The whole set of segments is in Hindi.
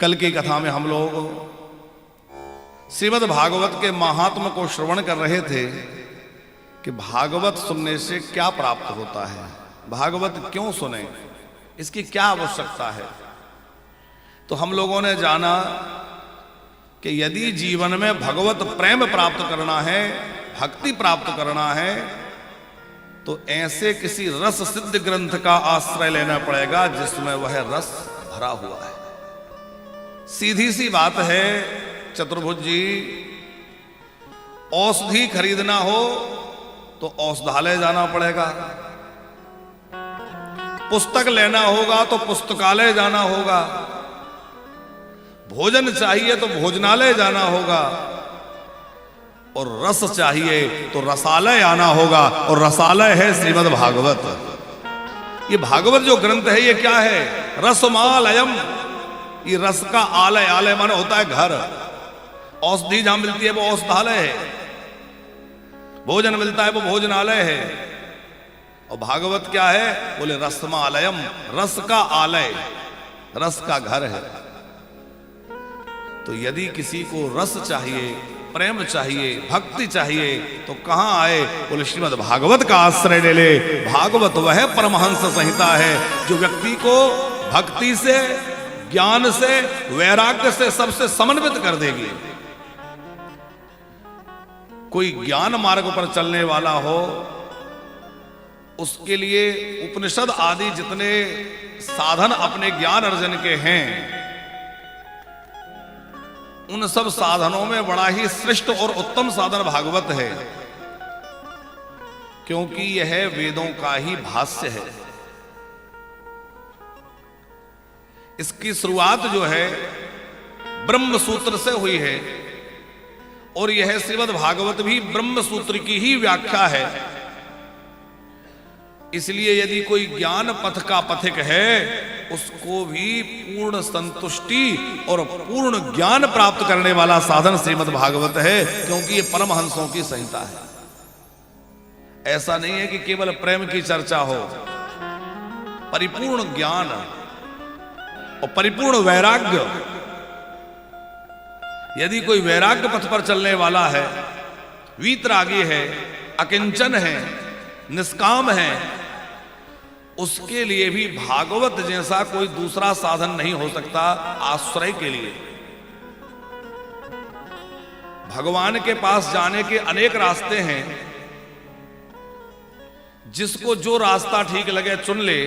कल की कथा में हम लोग श्रीमद् भागवत के महात्म को श्रवण कर रहे थे कि भागवत सुनने से क्या प्राप्त होता है, भागवत क्यों सुने, इसकी क्या आवश्यकता है। तो हम लोगों ने जाना कि यदि जीवन में भगवत प्रेम प्राप्त करना है, भक्ति प्राप्त करना है, तो ऐसे किसी रस सिद्ध ग्रंथ का आश्रय लेना पड़ेगा जिसमें वह रस भरा हुआ है। सीधी सी बात है चतुर्भुज जी, औषधि खरीदना हो तो औषधालय जाना पड़ेगा, पुस्तक लेना होगा तो पुस्तकालय जाना होगा, भोजन चाहिए तो भोजनालय जाना होगा, और रस चाहिए तो रसालय आना होगा, और रसालय है श्रीमद् भागवत। ये भागवत जो ग्रंथ है ये क्या है? रसमालयम। ये रस का आलय, आलय माने होता है घर, औषधि जहां मिलती है वो औषधालय है, भोजन मिलता है वो भोजनालय है, और भागवत क्या है? बोले रसमालयम, रस का आलय, रस का घर है। तो यदि किसी को रस चाहिए, प्रेम चाहिए, भक्ति चाहिए, तो कहां आए? बोले श्रीमद् भागवत का आश्रय ले ले। भागवत वह परमहंस संहिता है जो व्यक्ति को भक्ति से, ज्ञान से, वैराग्य से सबसे समन्वित कर देगी। कोई ज्ञान मार्ग पर चलने वाला हो, उसके लिए उपनिषद आदि जितने साधन अपने ज्ञान अर्जन के हैं, उन सब साधनों में बड़ा ही श्रेष्ठ और उत्तम साधन भागवत है, क्योंकि यह वेदों का ही भाष्य है। इसकी शुरुआत जो है ब्रह्म सूत्र से हुई है, और यह श्रीमद् भागवत भी ब्रह्म सूत्र की ही व्याख्या है। इसलिए यदि कोई ज्ञान पथ का पथिक है, उसको भी पूर्ण संतुष्टि और पूर्ण ज्ञान प्राप्त करने वाला साधन श्रीमद् भागवत है, क्योंकि ये परमहंसों की संहिता है। ऐसा नहीं है कि केवल प्रेम की चर्चा हो, परिपूर्ण ज्ञान और परिपूर्ण वैराग्य। यदि कोई वैराग्य पथ पर चलने वाला है, वीतरागी है, अकिंचन है, निष्काम है, उसके लिए भी भागवत जैसा कोई दूसरा साधन नहीं हो सकता आश्रय के लिए। भगवान के पास जाने के अनेक रास्ते हैं, जिसको जो रास्ता ठीक लगे चुन ले,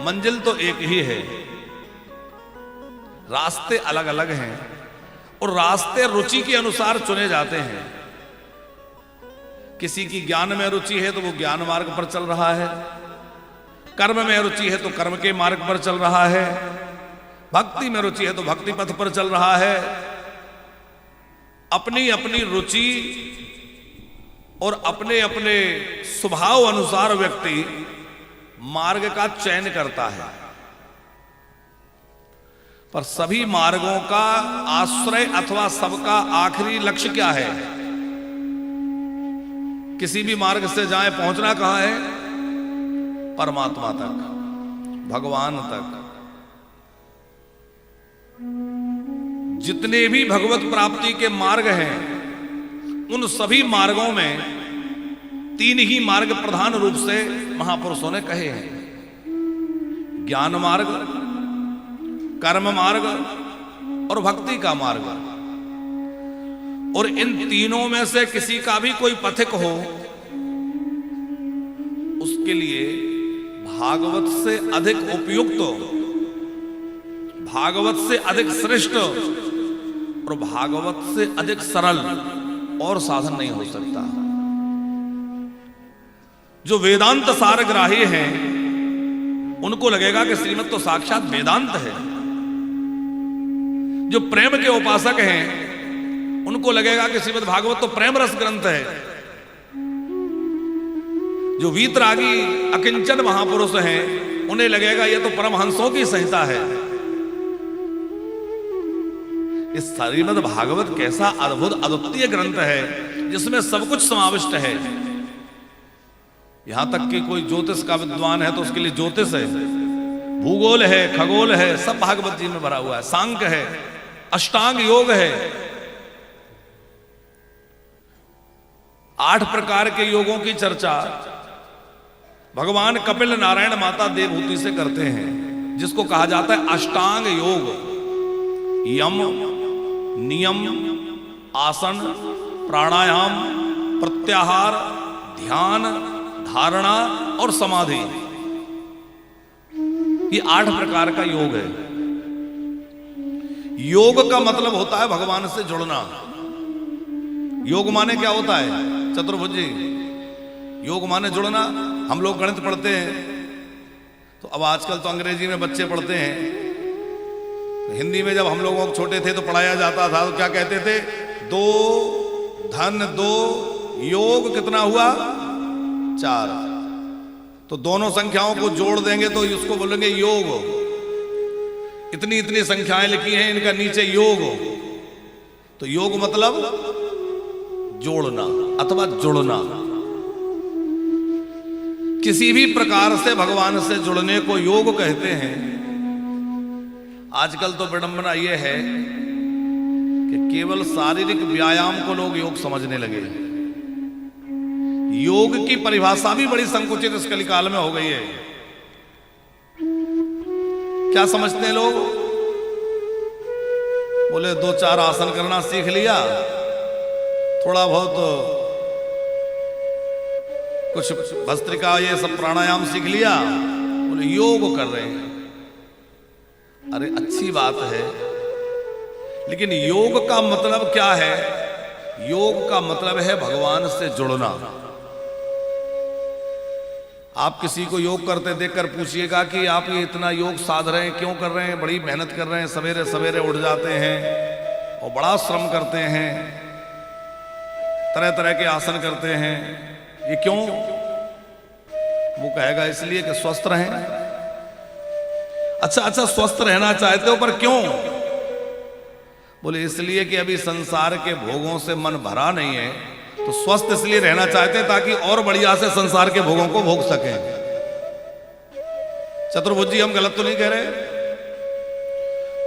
मंजिल तो एक ही है। रास्ते अलग अलग हैं और रास्ते रुचि के अनुसार चुने जाते हैं। किसी की ज्ञान में रुचि है तो वो ज्ञान मार्ग पर चल रहा है, कर्म में रुचि है तो कर्म के मार्ग पर चल रहा है, भक्ति में रुचि है तो भक्ति पथ पर चल रहा है। अपनी अपनी रुचि और अपने अपने स्वभाव अनुसार व्यक्ति मार्ग का चयन करता है, पर सभी मार्गों का आश्रय अथवा सबका आखिरी लक्ष्य क्या है? किसी भी मार्ग से जाए, पहुंचना कहां है? परमात्मा तक, भगवान तक। जितने भी भगवत प्राप्ति के मार्ग हैं, उन सभी मार्गों में तीन ही मार्ग प्रधान रूप से महापुरुषों ने कहे हैं: ज्ञान मार्ग, कर्म मार्ग और भक्ति का मार्ग। और इन तीनों में से किसी का भी कोई पथिक हो, उसके लिए भागवत से अधिक उपयुक्त, भागवत से अधिक श्रेष्ठ और भागवत से अधिक सरल और साधन नहीं हो सकता। जो वेदांत सारग्राही हैं, उनको लगेगा कि श्रीमद् तो साक्षात वेदांत है। जो प्रेम के उपासक हैं, उनको लगेगा कि श्रीमद् भागवत तो प्रेम रस ग्रंथ है। जो वीतरागी अकिंचन महापुरुष हैं, उन्हें लगेगा यह तो परमहंसों की संहिता है। इस श्रीमद् भागवत कैसा अद्भुत अद्वितीय ग्रंथ है, जिसमें सब कुछ समाविष्ट है। यहां तक कि कोई ज्योतिष का विद्वान है तो उसके लिए ज्योतिष है, भूगोल है, खगोल है, सब भागवत जी में भरा हुआ है। सांख्य है, अष्टांग योग है, 8 प्रकार के योगों की चर्चा भगवान कपिल नारायण माता देवहूति से करते हैं, जिसको कहा जाता है अष्टांग योग। यम, नियम, आसन, प्राणायाम, प्रत्याहार, ध्यान, धारणा और समाधि, ये 8 प्रकार का योग है। योग का मतलब होता है भगवान से जुड़ना। योग माने क्या होता है चतुर्भुजी? योग माने जुड़ना। हम लोग गणित पढ़ते हैं तो अब आजकल तो अंग्रेजी में बच्चे पढ़ते हैं, तो हिंदी में जब हम लोगों को छोटे थे तो पढ़ाया जाता था तो क्या कहते थे? 2 धन 2 योग कितना हुआ? 4। तो दोनों संख्याओं को जोड़ देंगे तो उसको बोलेंगे योग। इतनी इतनी संख्याएं लिखी हैं, इनका नीचे योग। तो योग मतलब जोड़ना अथवा जुड़ना। किसी भी प्रकार से भगवान से जुड़ने को योग कहते हैं। आजकल तो विडंबना यह है कि केवल शारीरिक व्यायाम को लोग योग समझने लगे। योग की परिभाषा भी बड़ी संकुचित इस कलिकाल में हो गई है। क्या समझते हैं लोग? बोले 2-4 आसन करना सीख लिया, थोड़ा बहुत कुछ भस्त्रिका ये सब प्राणायाम सीख लिया, बोले योग कर रहे हैं। अरे अच्छी बात है, लेकिन योग का मतलब क्या है? योग का मतलब है भगवान से जुड़ना। आप किसी को योग करते देखकर पूछिएगा कि आप ये इतना योग साध रहे हैं, क्यों कर रहे हैं? बड़ी मेहनत कर रहे हैं, सवेरे सवेरे उठ जाते हैं और बड़ा श्रम करते हैं, तरह तरह के आसन करते हैं, ये क्यों? वो कहेगा इसलिए कि स्वस्थ रहें। अच्छा स्वस्थ रहना चाहते हो, पर क्यों? बोले इसलिए कि अभी संसार के भोगों से मन भरा नहीं है, तो स्वस्थ इसलिए रहना चाहते हैं ताकि और बढ़िया से संसार के भोगों को भोग सकें। चतुर्भुज जी, हम गलत तो नहीं कह रहे?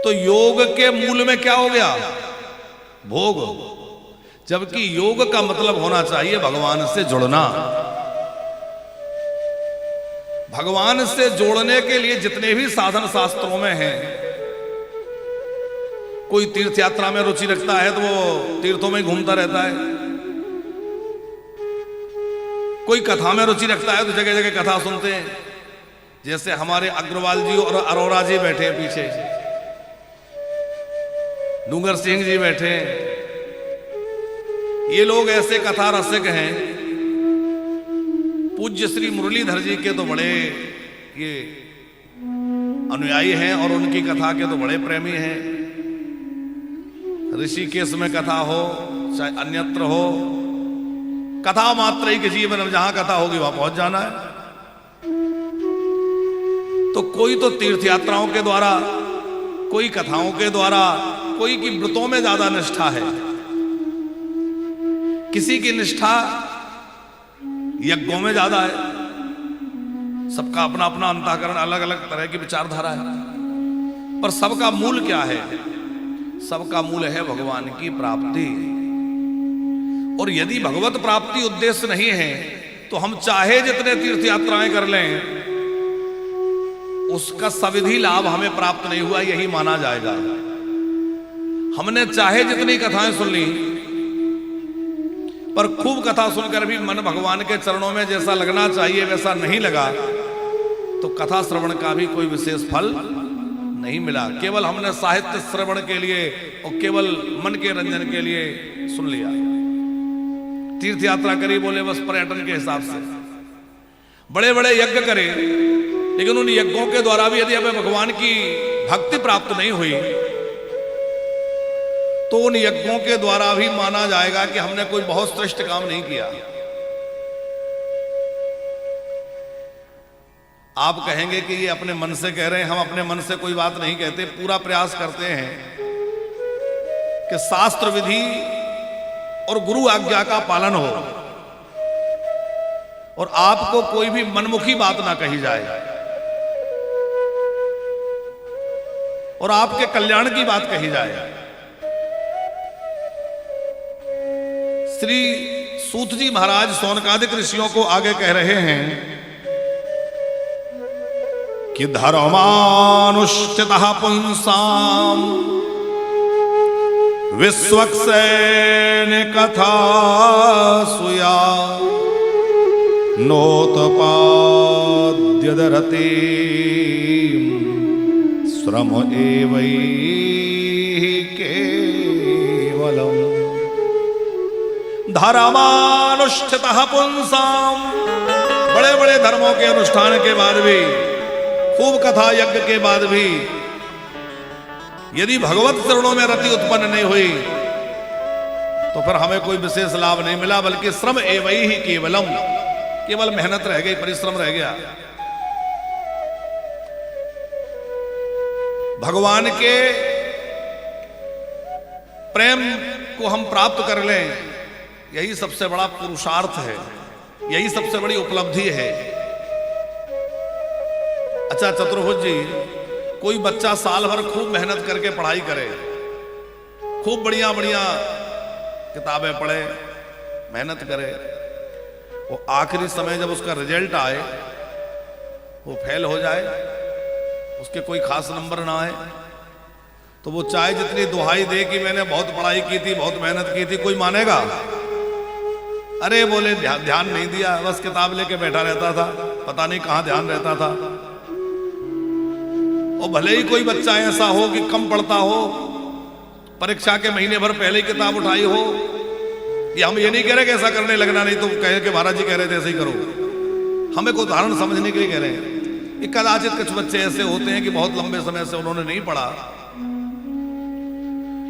तो योग के मूल में क्या हो गया? भोग। जबकि योग का मतलब होना चाहिए भगवान से जुड़ना। भगवान से जोड़ने के लिए जितने भी साधन शास्त्रों में हैं, कोई तीर्थ यात्रा में रुचि रखता है तो वो तीर्थों में घूमता रहता है, कोई कथा में रुचि रखता है तो जगह जगह कथा सुनते हैं। जैसे हमारे अग्रवाल जी और अरोरा जी बैठे हैं पीछे, डूंगर सिंह जी बैठे हैं, ये लोग ऐसे कथा रसिक हैं। पूज्य श्री मुरलीधर जी के तो बड़े ये अनुयायी हैं और उनकी कथा के तो बड़े प्रेमी हैं। ऋषिकेश में कथा हो चाहे अन्यत्र हो, कथा मात्र ही के जीवन में जहां कथा होगी वहां पहुंच जाना है। तो कोई तो तीर्थ यात्राओं के द्वारा, कोई कथाओं के द्वारा, कोई की व्रतों में ज्यादा निष्ठा है, किसी की निष्ठा यज्ञों में ज्यादा है। सबका अपना अपना अंतःकरण, अलग अलग तरह की विचारधारा है, पर सबका मूल क्या है? सबका मूल है भगवान की प्राप्ति। और यदि भगवत प्राप्ति उद्देश्य नहीं है तो हम चाहे जितने तीर्थ यात्राएं कर लें, उसका सविधि लाभ हमें प्राप्त नहीं हुआ, यही माना जाएगा। हमने चाहे जितनी कथाएं सुन ली, पर खूब कथा सुनकर भी मन भगवान के चरणों में जैसा लगना चाहिए वैसा नहीं लगा, तो कथा श्रवण का भी कोई विशेष फल नहीं मिला। केवल हमने साहित्य श्रवण के लिए और केवल मन के रंजन के लिए सुन लिया। तीर्थ यात्रा करी बोले बस पर्यटन के हिसाब से, बड़े बड़े यज्ञ करे, लेकिन उन यज्ञों के द्वारा भी यदि हमें भगवान की भक्ति प्राप्त नहीं हुई तो उन यज्ञों के द्वारा भी माना जाएगा कि हमने कोई बहुत श्रेष्ठ काम नहीं किया। आप कहेंगे कि ये अपने मन से कह रहे हैं, हम अपने मन से कोई बात नहीं कहते, पूरा प्रयास करते हैं कि शास्त्र विधि और गुरु आज्ञा का पालन हो और आपको कोई भी मनमुखी बात ना कही जाए। और आपके कल्याण की बात कही जाए। श्री सूत जी महाराज सौनकादिक ऋषियों को आगे कह रहे हैं कि धर्मानुष्ठितः पुंसाम विश्वक्सेन कथा सुया नोत्पाद्यदरति श्रम एवैहि केवलम्। धर्मानुष्ठितः पुंसाम, बड़े बड़े धर्मों के अनुष्ठान के बाद भी, खूब कथा यज्ञ के बाद भी यदि भगवत चरणों में रति उत्पन्न नहीं हुई तो फिर हमें कोई विशेष लाभ नहीं मिला, बल्कि श्रम एवैहि केवलम, केवल मेहनत रह गई, परिश्रम रह गया। भगवान के प्रेम को हम प्राप्त कर लें, यही सबसे बड़ा पुरुषार्थ है, यही सबसे बड़ी उपलब्धि है। अच्छा चतुर्भुज जी, कोई बच्चा साल भर खूब मेहनत करके पढ़ाई करे, खूब बढ़िया बढ़िया किताबें पढ़े, मेहनत करे, वो आखिरी समय जब उसका रिजल्ट आए वो फेल हो जाए, उसके कोई खास नंबर ना आए, तो वो चाहे जितनी दुहाई दे कि मैंने बहुत पढ़ाई की थी, बहुत मेहनत की थी, कोई मानेगा? अरे बोले ध्यान नहीं दिया, बस किताब लेके बैठा रहता था, पता नहीं कहां ध्यान रहता था। और भले ही कोई बच्चा ऐसा हो कि कम पढ़ता हो, परीक्षा के महीने भर पहले ही किताब उठाई हो, ये हम ये नहीं कह रहे कि ऐसा करने लगना नहीं, तो कहे कि महाराज जी कह रहे थे ऐसे ही करो, हमें कोई उदाहरण समझने के लिए कह रहे हैं। कि कदाचित कुछ बच्चे ऐसे होते हैं कि बहुत लंबे समय से उन्होंने नहीं पढ़ा,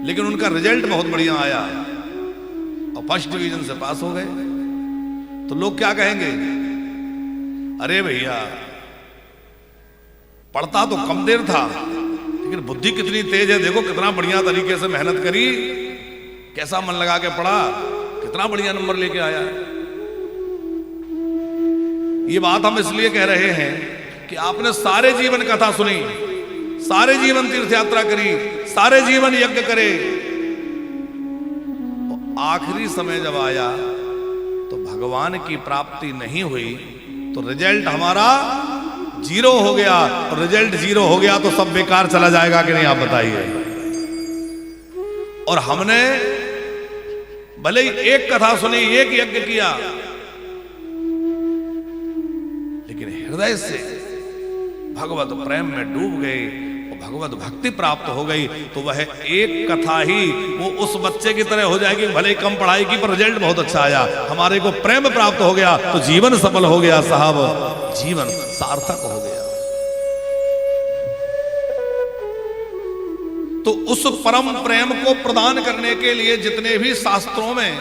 लेकिन उनका रिजल्ट बहुत बढ़िया आया और फर्स्ट डिवीजन से पास हो गए, तो लोग क्या कहेंगे? अरे भैया पढ़ता तो कम देर था, लेकिन बुद्धि कितनी तेज है, देखो कितना बढ़िया तरीके से मेहनत करी, कैसा मन लगा के पढ़ा, कितना बढ़िया नंबर लेके आया। ये बात हम इसलिए कह रहे हैं कि आपने सारे जीवन कथा सुनी, सारे जीवन तीर्थ यात्रा करी, सारे जीवन यज्ञ करे, तो आखिरी समय जब आया तो भगवान की प्राप्ति नहीं हुई, तो रिजल्ट हमारा जीरो हो गया, और रिजल्ट जीरो हो गया तो सब बेकार चला जाएगा कि नहीं, आप बताइए। और हमने भले ही एक कथा सुनी, एक यज्ञ किया, लेकिन हृदय से भगवत प्रेम में डूब गए और भगवत भक्ति प्राप्त हो गई, तो वह एक कथा ही वो उस बच्चे की तरह हो जाएगी, भले ही कम पढ़ाई की पर रिजल्ट बहुत अच्छा आया, हमारे को प्रेम प्राप्त हो गया तो जीवन सफल हो गया साहब, जीवन सार्थक हो गया। तो उस परम प्रेम को प्रदान करने के लिए जितने भी शास्त्रों में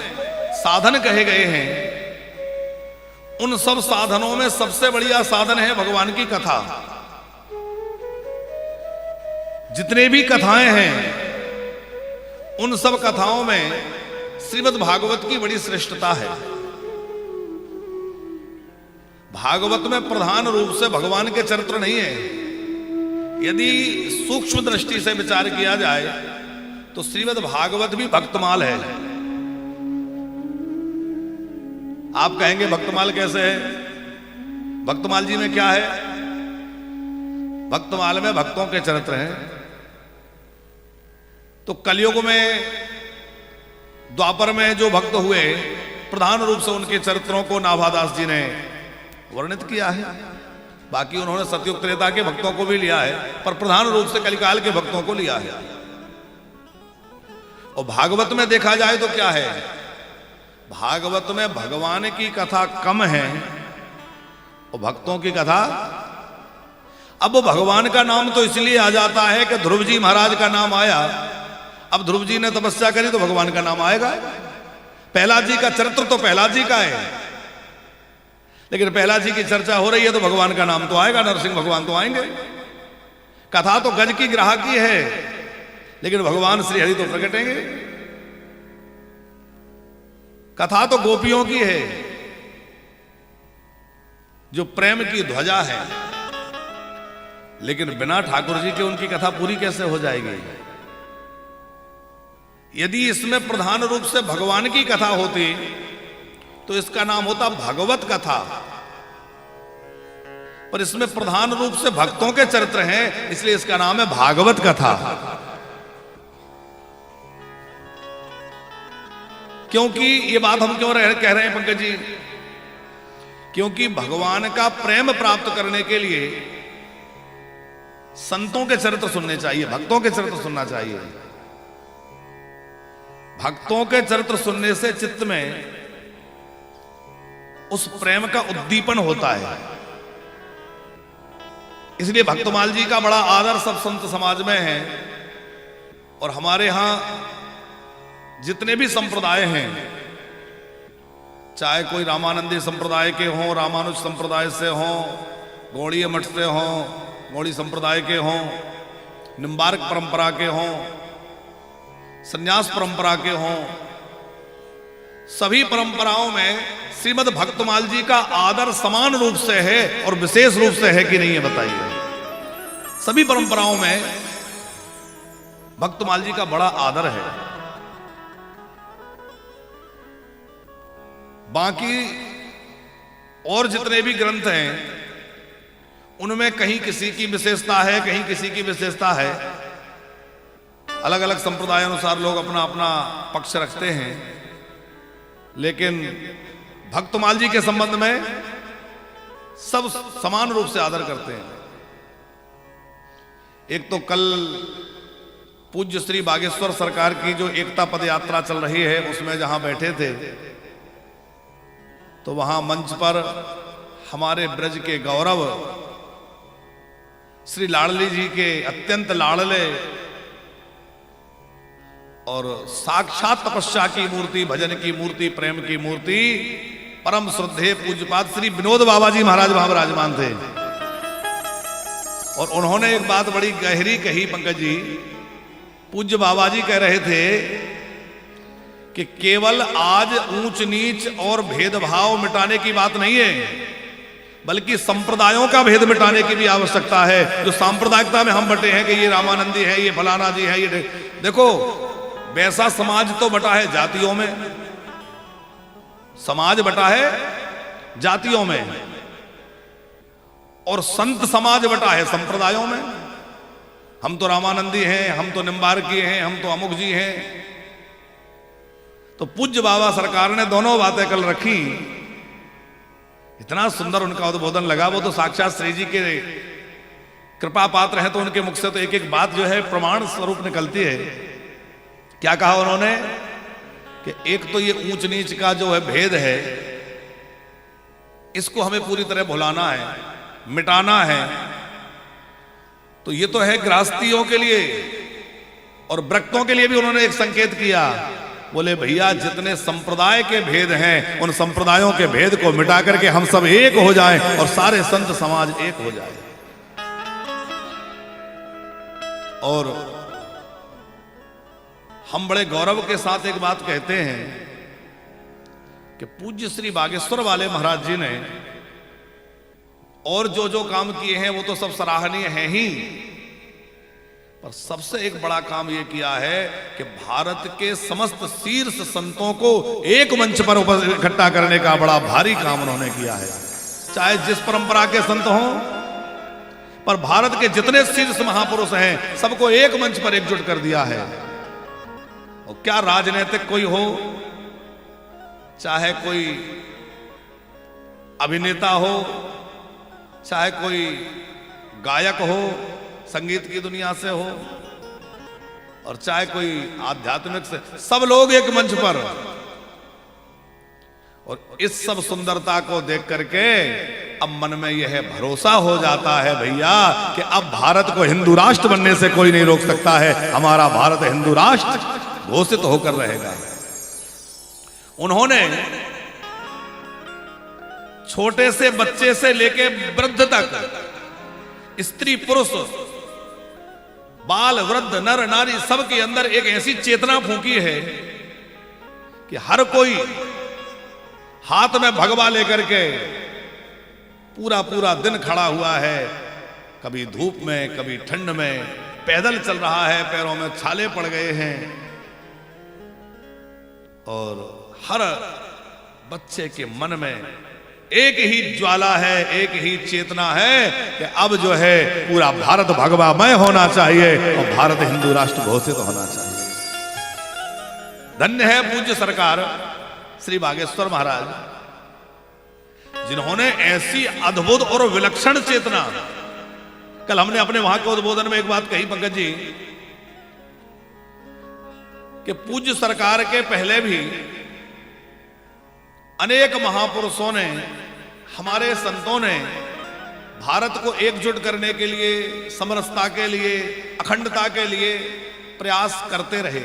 साधन कहे गए हैं, उन सब साधनों में सबसे बढ़िया साधन है भगवान की कथा। जितने भी कथाएं हैं, उन सब कथाओं में श्रीमद् भागवत की बड़ी श्रेष्ठता है। भागवत में प्रधान रूप से भगवान के चरित्र नहीं है। यदि सूक्ष्म दृष्टि से विचार किया जाए तो श्रीमद् भागवत भी भक्तमाल है। आप कहेंगे भक्तमाल कैसे है? भक्तमाल जी में क्या है? भक्तमाल में भक्तों के चरित्र हैं। तो कलयुग में, द्वापर में जो भक्त हुए, प्रधान रूप से उनके चरित्रों को नाभादास जी ने वर्णित किया है। बाकी उन्होंने सतयुग त्रेता के भक्तों को भी लिया है, पर प्रधान रूप से कलिकाल के भक्तों को लिया है। और भागवत में देखा जाए तो क्या है? भागवत में भगवान की कथा कम है और भक्तों की कथा। अब भगवान का नाम तो इसलिए आ जाता है कि ध्रुव जी महाराज का नाम आया। अब ध्रुव जी ने तपस्या करी तो भगवान का नाम आएगा। प्रहलाद जी का चरित्र तो प्रहलाद जी का है, लेकिन प्रहलाद जी की चर्चा हो रही है तो भगवान का नाम तो आएगा, नरसिंह भगवान तो आएंगे। कथा तो गज की ग्राहकी है, लेकिन भगवान श्री हरि तो प्रकटेंगे। कथा तो गोपियों की है, जो प्रेम की ध्वजा है, लेकिन बिना ठाकुर जी के उनकी कथा पूरी कैसे हो जाएगी? यदि इसमें प्रधान रूप से भगवान की कथा होती तो इसका नाम होता भागवत कथा, पर इसमें प्रधान रूप से भक्तों के चरित्र हैं, इसलिए इसका नाम है भागवत कथा। क्योंकि ये बात हम क्यों कह रहे हैं पंकज जी? क्योंकि भगवान का प्रेम प्राप्त करने के लिए संतों के चरित्र सुनने चाहिए, भक्तों के चरित्र सुनना चाहिए। भक्तों के चरित्र सुनने से चित्त में उस प्रेम का उद्दीपन होता है। इसलिए भक्तमाल जी का बड़ा आदर सब संत समाज में है। और हमारे यहां जितने भी संप्रदाय हैं, चाहे कोई रामानंदी संप्रदाय के हों, रामानुज संप्रदाय से हों, गौड़ीय मठ से हों, गौड़ी संप्रदाय के हों, निम्बार्क परंपरा के हों, संन्यास परंपरा के हों, सभी परंपराओं में श्रीमद् भक्तमाल जी का आदर समान रूप से है और विशेष रूप से है कि नहीं है बताइए? सभी परंपराओं में भक्तमाल जी का बड़ा आदर है। बाकी और जितने भी ग्रंथ हैं उनमें कहीं किसी की विशेषता है, कहीं किसी की विशेषता है। अलग अलग संप्रदाय अनुसार लोग अपना अपना पक्ष रखते हैं, लेकिन भक्तमाल जी के संबंध में सब समान रूप से आदर करते हैं। एक तो कल पूज्य श्री बागेश्वर सरकार की जो एकता पद यात्रा चल रही है उसमें जहां बैठे थे, तो वहां मंच पर हमारे ब्रज के गौरव श्री लाडली जी के अत्यंत लाडले और साक्षात तपस्या की मूर्ति, भजन की मूर्ति, प्रेम की मूर्ति, परम श्रद्धेय पूज्यपाद श्री विनोद बाबा जी महाराज वहां विराजमान थे। और उन्होंने एक बात बड़ी गहरी कही पंकज जी। पूज्य बाबा जी कह रहे थे कि केवल आज ऊंच नीच और भेदभाव मिटाने की बात नहीं है, बल्कि संप्रदायों का भेद मिटाने की भी आवश्यकता है। जो सांप्रदायिकता में हम बटे हैं कि ये रामानंदी है, ये फलाना जी है, ये देखो वैसा समाज तो बटा है जातियों में, समाज बटा है जातियों में, और संत समाज बटा है संप्रदायों में। हम तो रामानंदी हैं, हम तो निम्बार्की हैं, हम तो अमुक जी हैं। तो पूज्य बाबा सरकार ने दोनों बातें कल रखी। इतना सुंदर उनका उद्बोधन लगा। वो तो साक्षात श्री जी के कृपा पात्र हैं, तो उनके मुख से तो एक एक बात जो है प्रमाण स्वरूप निकलती है। क्या कहा उन्होंने कि एक तो ये ऊंच नीच का जो है भेद है, इसको हमें पूरी तरह भुलाना है, मिटाना है। तो ये तो है गृहस्थियों के लिए, और ब्रक्तों के लिए भी उन्होंने एक संकेत किया। बोले भैया जितने संप्रदाय के भेद हैं उन संप्रदायों के भेद को मिटा करके हम सब एक हो जाएं और सारे संत समाज एक हो जाए। और हम बड़े गौरव के साथ एक बात कहते हैं कि पूज्य श्री बागेश्वर वाले महाराज जी ने और जो जो काम किए हैं वो तो सब सराहनीय हैं ही, पर सबसे एक बड़ा काम ये किया है कि भारत के समस्त शीर्ष संतों को एक मंच पर इकट्ठा करने का बड़ा भारी काम उन्होंने किया है। चाहे जिस परंपरा के संत हों, पर भारत के जितने शीर्ष महापुरुष हैं सबको एक मंच पर एकजुट कर दिया है। और क्या राजनीतिक कोई हो, चाहे कोई अभिनेता हो, चाहे कोई गायक हो, संगीत की दुनिया से हो, और चाहे कोई आध्यात्मिक से, सब लोग एक मंच पर। और इस सब सुंदरता को देख करके अब मन में यह भरोसा हो जाता है भैया कि अब भारत को हिंदू राष्ट्र बनने से कोई नहीं रोक सकता है। हमारा भारत हिंदू राष्ट्र घोषित होकर रहेगा। उन्होंने छोटे से बच्चे से लेके वृद्ध तक, स्त्री पुरुष, बाल वृद्ध नर नारी, सबके अंदर एक ऐसी चेतना फूंकी है कि हर कोई हाथ में भगवा लेकर के पूरा पूरा दिन खड़ा हुआ है, कभी धूप में कभी ठंड में पैदल चल रहा है, पैरों में छाले पड़ गए हैं, और हर बच्चे के मन में एक ही ज्वाला है, एक ही चेतना है कि अब जो है पूरा भारत भगवामय होना चाहिए और भारत हिंदू राष्ट्र घोषित होना चाहिए। धन्य है पूज्य सरकार श्री बागेश्वर महाराज, जिन्होंने ऐसी अद्भुत और विलक्षण चेतना। कल हमने अपने वहां के उद्बोधन में एक बात कही पंकज जी, कि पूज्य सरकार के पहले भी अनेक महापुरुषों ने, हमारे संतों ने भारत को एकजुट करने के लिए, समरसता के लिए, अखंडता के लिए प्रयास करते रहे।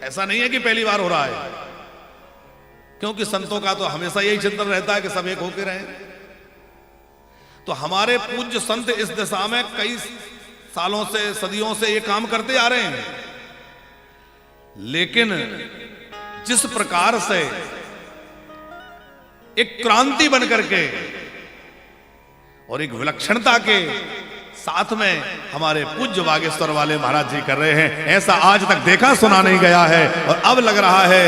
ऐसा नहीं है कि पहली बार हो रहा है, क्योंकि संतों का तो हमेशा यही चिंतन रहता है कि सब एक होके रहें। तो हमारे पूज्य संत इस दिशा में कई सालों से, सदियों से ये काम करते आ रहे हैं। लेकिन जिस प्रकार से एक क्रांति बन करके और एक विलक्षणता के साथ में हमारे पूज्य बागेश्वर वाले महाराज जी कर रहे हैं, ऐसा आज तक देखा सुना नहीं गया है। और अब लग रहा है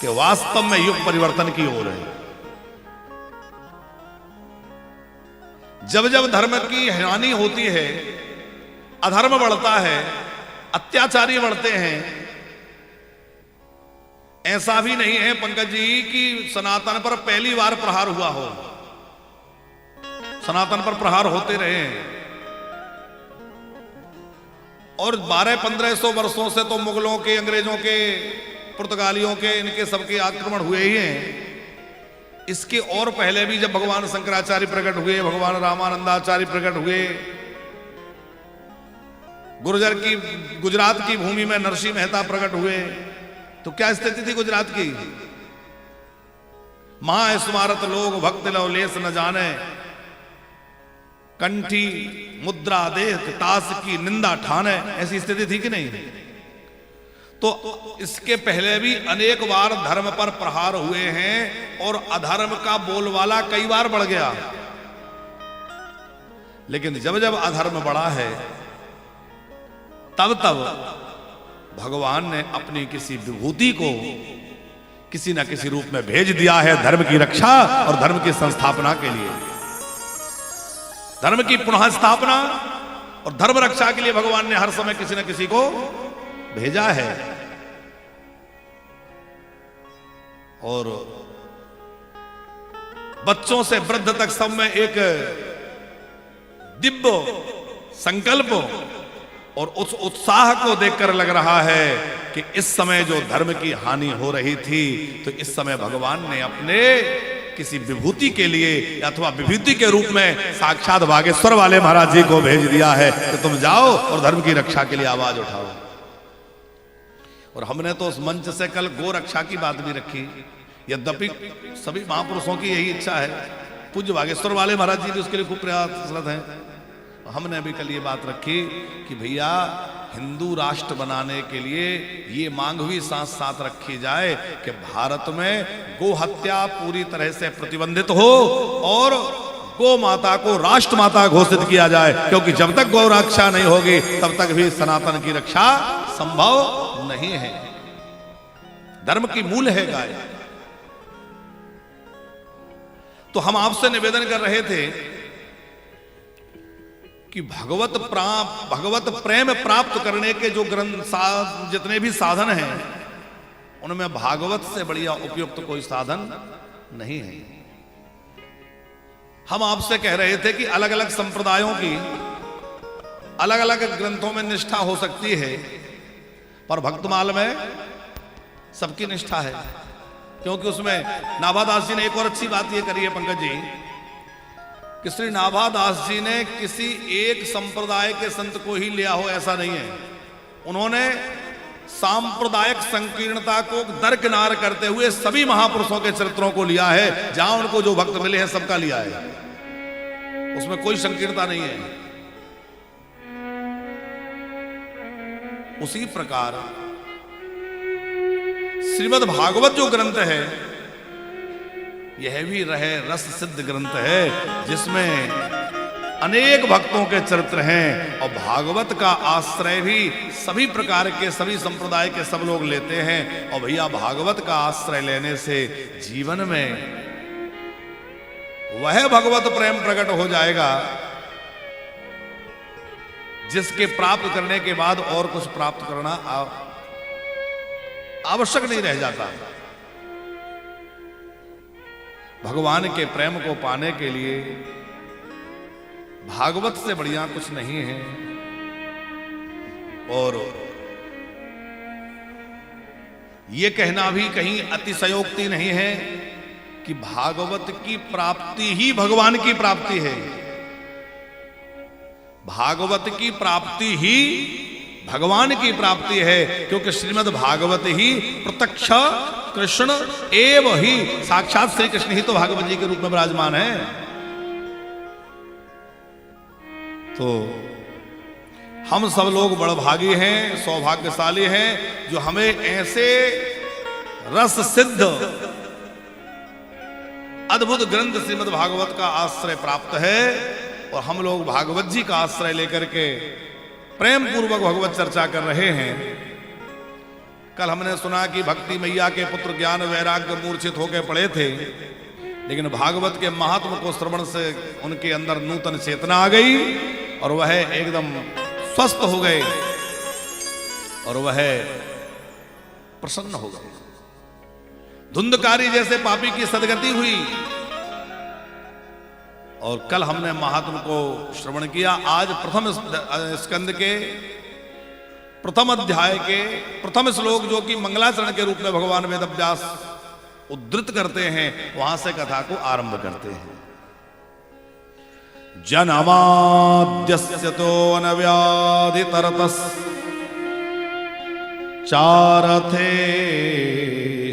कि वास्तव में युग परिवर्तन की ओर है। जब जब धर्म की हानि होती है, अधर्म बढ़ता है, अत्याचारी बढ़ते हैं, ऐसा भी नहीं है पंकज जी कि सनातन पर पहली बार प्रहार हुआ हो। सनातन पर प्रहार होते रहे हैं, और 1200-1500 वर्षों से तो मुगलों के, अंग्रेजों के, पुर्तगालियों के, इनके सबके आक्रमण हुए ही हैं। इसके और पहले भी जब भगवान शंकराचार्य प्रकट हुए, भगवान रामानंदाचार्य प्रकट हुए, गुजरात की भूमि में नरसिंह मेहता प्रकट हुए, तो क्या स्थिति थी गुजरात की? महा स्मारत लोग भक्त लवलेस न जाने, कंठी मुद्रा देख तास की निंदा ठाने, ऐसी स्थिति थी कि नहीं? तो इसके पहले भी अनेक बार धर्म पर प्रहार हुए हैं, और अधर्म का बोलबाला कई बार बढ़ गया। लेकिन जब जब अधर्म बढ़ा है, तब तब भगवान ने अपनी किसी विभूति को किसी न किसी रूप में भेज दिया है धर्म की रक्षा और धर्म की संस्थापना के लिए। धर्म की पुनः स्थापना और धर्म रक्षा के लिए भगवान ने हर समय किसी न किसी को भेजा है। और बच्चों से वृद्ध तक सब में एक दिव्य संकल्प और उस उत्साह को देखकर लग रहा है कि इस समय जो धर्म की हानि हो रही थी, तो इस समय भगवान ने अपने किसी विभूति के लिए अथवा विभूति के रूप में साक्षात बागेश्वर वाले महाराज जी को भेज दिया है कि तुम जाओ और धर्म की रक्षा के लिए आवाज उठाओ। और हमने तो उस मंच से कल गो रक्षा की बात भी रखी, यद्यपि सभी महापुरुषों की यही इच्छा है, पूज्य बागेश्वर वाले महाराज जी भी उसके लिए खूब प्रयासरत हैं। हमने भी कल ये बात रखी कि भैया हिंदू राष्ट्र बनाने के लिए ये मांग भी साथ साथ रखी जाए कि भारत में गो हत्या पूरी तरह से प्रतिबंधित हो और गो माता को राष्ट्र माता घोषित किया जाए, क्योंकि जब तक गौ रक्षा नहीं होगी तब तक भी सनातन की रक्षा संभव नहीं है। धर्म की मूल है गाय। तो हम आपसे निवेदन कर रहे थे कि भगवत प्रेम प्राप्त करने के जो ग्रंथ जितने भी साधन हैं, उनमें भागवत से बढ़िया उपयुक्त कोई साधन नहीं है। हम आपसे कह रहे थे कि अलग अलग संप्रदायों की अलग अलग ग्रंथों में निष्ठा हो सकती है, पर भक्तमाल में सबकी निष्ठा है, क्योंकि उसमें नाभादास जी ने एक और अच्छी बात ये करी है पंकज जी कि श्री नाभादास जी ने किसी एक संप्रदाय के संत को ही लिया हो ऐसा नहीं है। उन्होंने सांप्रदायिक संकीर्णता को दरकिनार करते हुए सभी महापुरुषों के चरित्रों को लिया है। जहां उनको जो भक्त मिले हैं सबका लिया है, उसमें कोई संकीर्णता नहीं है। उसी प्रकार श्रीमद् भागवत जो ग्रंथ है, यह भी रहे रस सिद्ध ग्रंथ है, जिसमें अनेक भक्तों के चरित्र हैं और भागवत का आश्रय भी सभी प्रकार के सभी संप्रदाय के सब लोग लेते हैं। और भैया भागवत का आश्रय लेने से जीवन में वह भगवत प्रेम प्रकट हो जाएगा जिसके प्राप्त करने के बाद और कुछ प्राप्त करना आवश्यक नहीं रह जाता। भगवान के प्रेम को पाने के लिए भागवत से बढ़िया कुछ नहीं है। और यह कहना भी कहीं अतिशयोक्ति नहीं है कि भागवत की प्राप्ति ही भगवान की प्राप्ति है। भागवत की प्राप्ति ही भगवान की प्राप्ति है, क्योंकि श्रीमद् भागवत ही प्रत्यक्ष कृष्ण एव ही, साक्षात श्री कृष्ण ही तो भागवत जी के रूप में विराजमान है। तो हम सब लोग बड़भागी हैं, सौभाग्यशाली हैं जो हमें ऐसे रस सिद्ध अद्भुत ग्रंथ श्रीमद् भागवत का आश्रय प्राप्त है। और हम लोग भागवत जी का आश्रय लेकर के प्रेम पूर्वक भगवत चर्चा कर रहे हैं। कल हमने सुना कि भक्ति मैया के पुत्र ज्ञान वैराग्य मूर्छित होकर पड़े थे, लेकिन भागवत के महात्म को श्रवण से उनके अंदर नूतन चेतना आ गई और वह एकदम स्वस्थ हो गए और वह प्रसन्न हो गए। धुंधकारी जैसे पापी की सदगति हुई। और कल हमने महात्म को श्रवण किया। आज प्रथम स्कंद के प्रथम अध्याय के प्रथम श्लोक, जो कि मंगलाचरण के रूप में भगवान वेदव्यास उद्धृत करते हैं, वहां से कथा को आरंभ करते हैं। जनमाद्यस्य तो अनव्याधितरतस् चारथे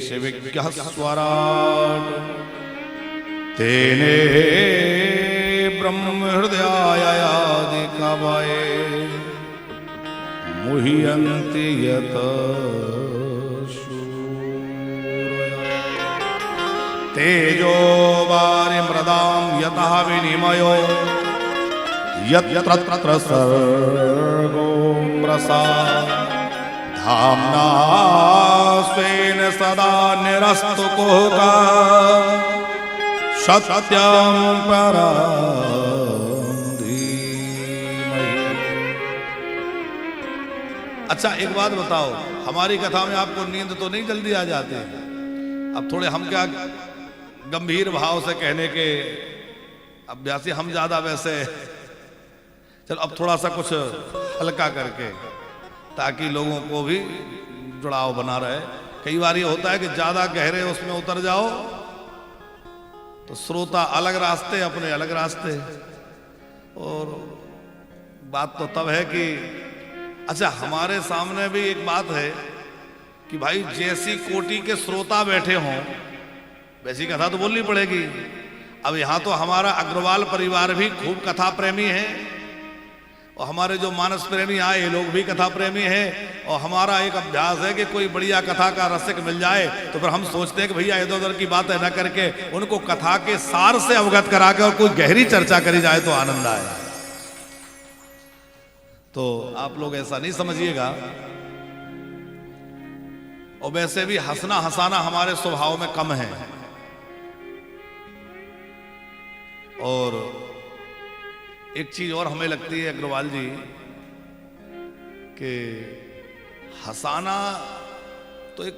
शिविज्ञः स्वराट् तेने ब्रह्म हृदयायादि कवये मुह्यन्ति यत शूरया तेजो वारि मृदां यतः विनिमयो यत्र सर्गो मृषा धाम्ना स्वेन सदा निरस्तु कुहकः सत्यं परं धीमहि। अच्छा एक बात बताओ, हमारी कथा में आपको नींद तो नहीं जल्दी आ जाती? अब थोड़े हम क्या गंभीर भाव से कहने के अभ्यासी, हम ज्यादा वैसे, चलो अब थोड़ा सा कुछ हल्का करके, ताकि लोगों को भी जुड़ाव बना रहे। कई बार ये होता है कि ज्यादा गहरे उसमें उतर जाओ तो श्रोता अलग रास्ते, अपने अलग रास्ते। और बात तो तब है कि अच्छा, हमारे सामने भी एक बात है कि भाई जैसी कोटि के श्रोता बैठे हों वैसी कथा तो बोलनी पड़ेगी। अब यहां तो हमारा अग्रवाल परिवार भी खूब कथा प्रेमी है और हमारे जो मानस प्रेमी आए ये लोग भी कथा प्रेमी हैं। और हमारा एक अभ्यास है कि कोई बढ़िया कथा का रसिक मिल जाए तो फिर हम सोचते हैं कि भैया इधर उधर की बातें न करके उनको कथा के सार से अवगत करा के और कोई गहरी चर्चा करी जाए तो आनंद आए। तो आप लोग ऐसा नहीं समझिएगा। और वैसे भी हंसना हंसाना हमारे स्वभाव में कम है। और एक चीज और हमें लगती है अग्रवाल जी कि हंसाना तो एक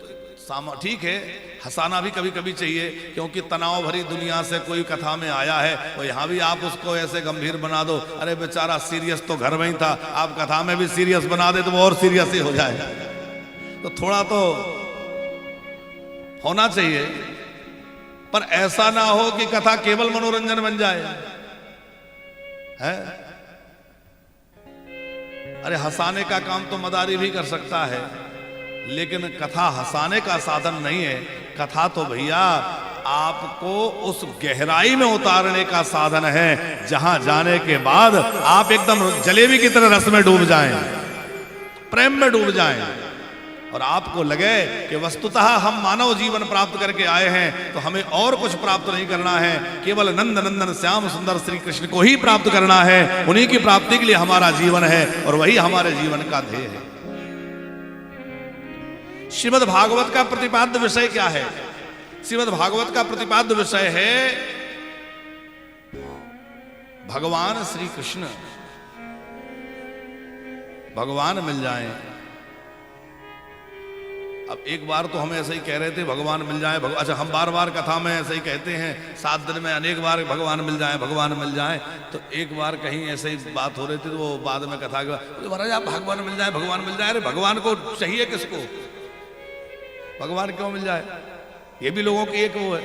ठीक है, हंसाना भी कभी कभी चाहिए, क्योंकि तनाव भरी दुनिया से कोई कथा में आया है और यहां भी आप उसको ऐसे गंभीर बना दो, अरे बेचारा सीरियस तो घर में ही था, आप कथा में भी सीरियस बना दे तो वो और सीरियस ही हो जाए। तो थोड़ा तो होना चाहिए, पर ऐसा ना हो कि कथा केवल मनोरंजन बन जाए है। अरे हंसाने का काम तो मदारी भी कर सकता है, लेकिन कथा हंसाने का साधन नहीं है। कथा तो भैया आपको उस गहराई में उतारने का साधन है जहां जाने के बाद आप एकदम जलेबी की तरह रस में डूब जाएं, प्रेम में डूब जाएं। और आपको लगे कि वस्तुतः हम मानव जीवन प्राप्त करके आए हैं तो हमें और कुछ प्राप्त नहीं करना है, केवल नंद नंदन श्याम सुंदर श्री कृष्ण को ही प्राप्त करना है, उन्हीं की प्राप्ति के लिए हमारा जीवन है और वही हमारे जीवन का ध्येय है। श्रीमद् भागवत का प्रतिपाद्य विषय क्या है? श्रीमद् भागवत का प्रतिपाद्य विषय है भगवान श्री कृष्ण। भगवान मिल जाएं। अब एक बार तो हम ऐसे ही कह रहे थे भगवान मिल जाए, अच्छा हम बार बार कथा में ऐसे ही कहते हैं, 7 दिन में अनेक बार भगवान मिल जाए, भगवान मिल जाए। तो एक बार कहीं ऐसे ही बात हो रही थी, तो वो बाद में कथा के बाद महाराज आप भगवान मिल जाए, भगवान मिल जाए। अरे भगवान को चाहिए किसको? भगवान क्यों मिल जाए? ये भी लोगों की एक वो है।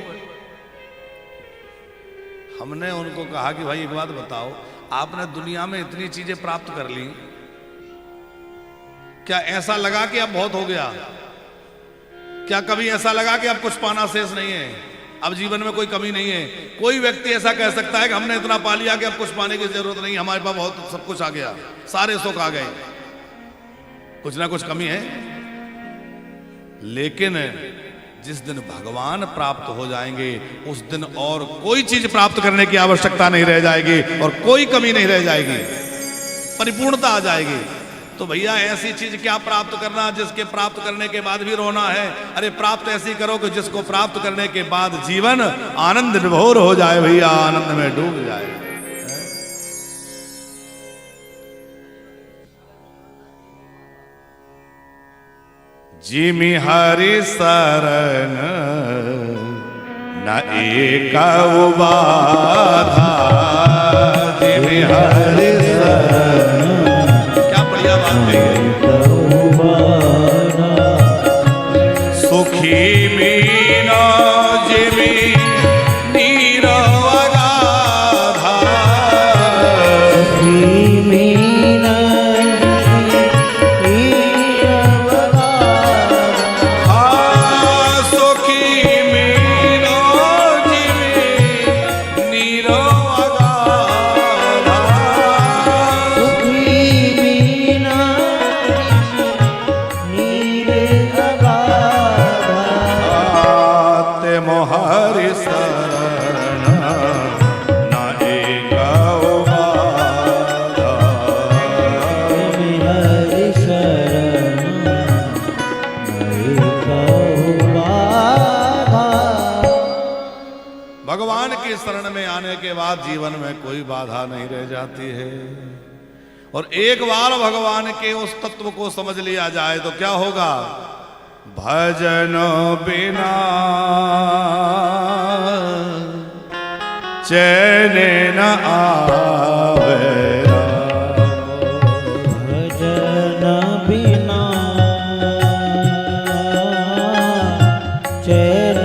हमने उनको कहा कि भाई एक बात बताओ, आपने दुनिया में इतनी चीजें प्राप्त कर ली, क्या ऐसा लगा कि अब बहुत हो गया? क्या कभी ऐसा लगा कि अब कुछ पाना शेष नहीं है, अब जीवन में कोई कमी नहीं है? कोई व्यक्ति ऐसा कह सकता है कि हमने इतना पा लिया कि अब कुछ पाने की जरूरत नहीं, हमारे पास बहुत सब कुछ आ गया, सारे सुख आ गए, कुछ ना कुछ कमी है? लेकिन जिस दिन भगवान प्राप्त हो जाएंगे उस दिन और कोई चीज प्राप्त करने की आवश्यकता नहीं रह जाएगी और कोई कमी नहीं रह जाएगी, परिपूर्णता आ जाएगी। तो भैया ऐसी चीज क्या प्राप्त करना जिसके प्राप्त करने के बाद भी रोना है? अरे प्राप्त ऐसी करो कि जिसको प्राप्त करने के बाद जीवन आनंद विभोर हो जाए, भैया आनंद में डूब जाए। जिमि हरि शरण न एक बाधा, जिमि हरि शरण, क्या बढ़िया बात है। सुखी मीना जिमि नीर अगाधा, सुखी मीना शरण में आने के बाद जीवन में कोई बाधा नहीं रह जाती है। और एक बार भगवान के उस तत्व को समझ लिया जाए तो क्या होगा? भजन बिना चैन न आवे, भजन बिना चैन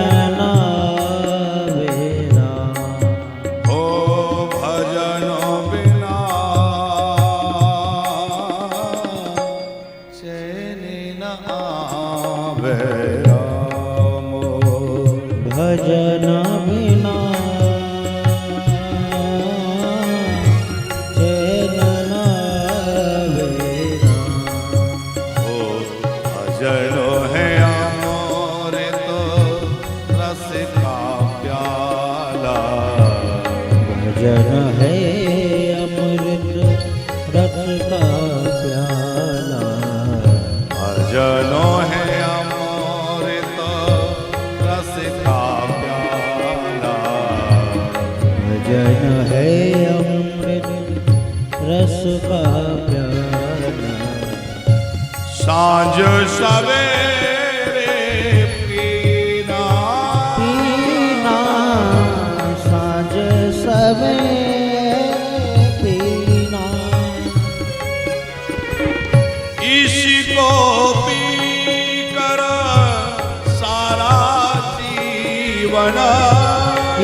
सांझ सवेरे पीना, पीना सांझ सवेरे पीना, इसको पी कर सारा जीवन,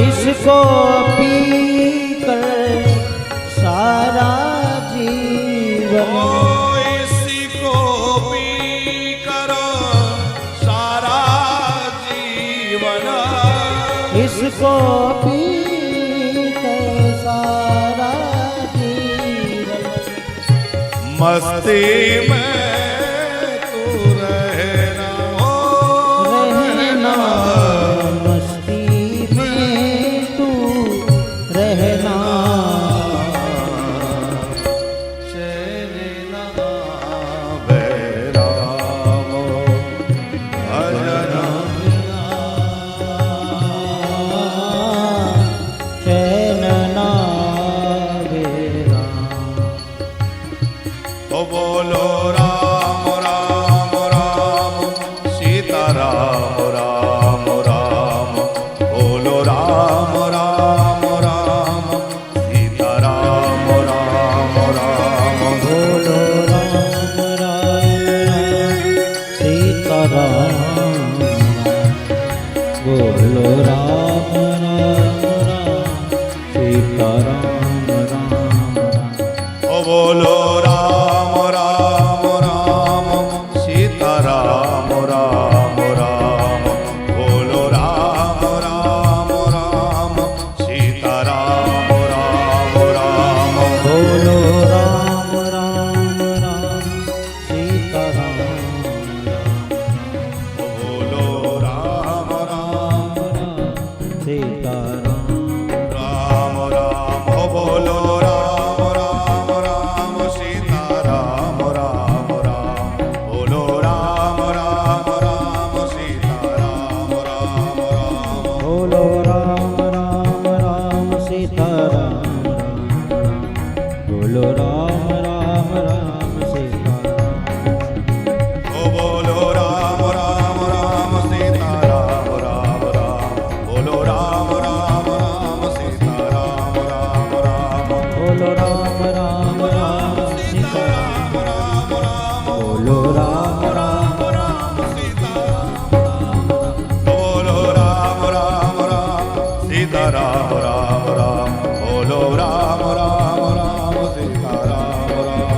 इसको पी कर सारा जीवन, इसको पी कर सारा जीवन, मस्ती में तू रहे राम बोलो राम राम राम सीता राम राम ओ बोलो राम राम राम सीता राम राम राम बोलो राम राम राम सीता राम राम राम बोलो राम राम राम सीता राम बोलो राम राम सीता राम राम राम हो बोलो राम राम राम सीता राम राम राम बोलो राम राम राम सीता राम राम राम बोलो राम राम राम सीता राम बोलो राम राम राम सीता ओ बोलो राम राम राम सीता राम राम राम बोलो राम राम राम सीता राम राम राम बोलो राम राम राम सीता राम राम राम बोलो राम राम राम सीता बोलो राम राम राम सीता राम राम राम बोलो राम राम राम सीता राम राम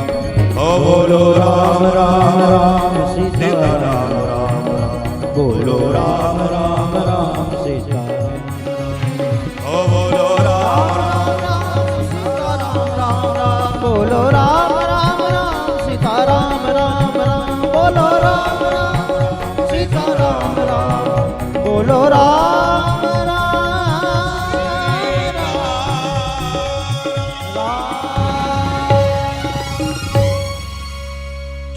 ओ बोलो राम राम राम सीता राम राम राम बोलो राम राम राम सीता ओ बोलो राम बोलो राम राम राम सीता राम राम राम बोलो राम राम सीता राम राम बोलो राम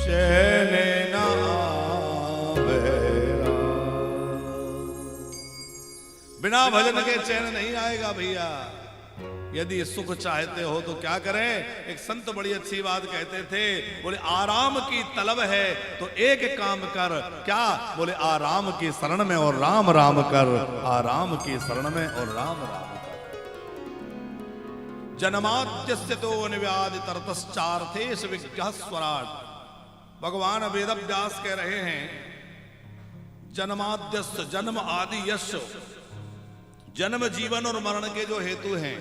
चैन न आवे राम। बिना भजन के चैन नहीं आएगा भैया। यदि सुख चाहते हो तो क्या करें। एक संत बड़ी अच्छी बात कहते थे, बोले आराम की तलब है तो एक काम कर। क्या? बोले आराम की शरण में और राम राम कर। आराम की शरण में और राम राम कर। जन्माद्यस्य तो निव्याधि तरतश्चार्थेश विज्ञः स्वराट। भगवान वेद व्यास कह रहे हैं जन्माद्यस्य जन्म आदि यश, जन्म जीवन और मरण के जो हेतु हैं,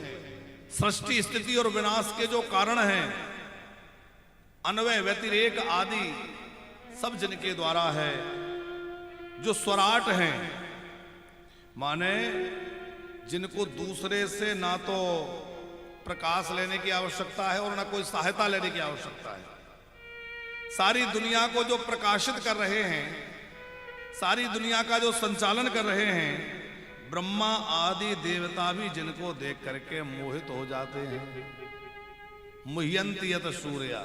सृष्टि स्थिति और विनाश के जो कारण हैं, अन्वय व्यतिरेक आदि सब जिनके द्वारा है। जो स्वराट हैं माने जिनको दूसरे से ना तो प्रकाश लेने की आवश्यकता है और ना कोई सहायता लेने की आवश्यकता है। सारी दुनिया को जो प्रकाशित कर रहे हैं, सारी दुनिया का जो संचालन कर रहे हैं, ब्रह्मा आदि देवता भी जिनको देख करके मोहित हो जाते हैं। मुह्यन्ति यत सूर्या।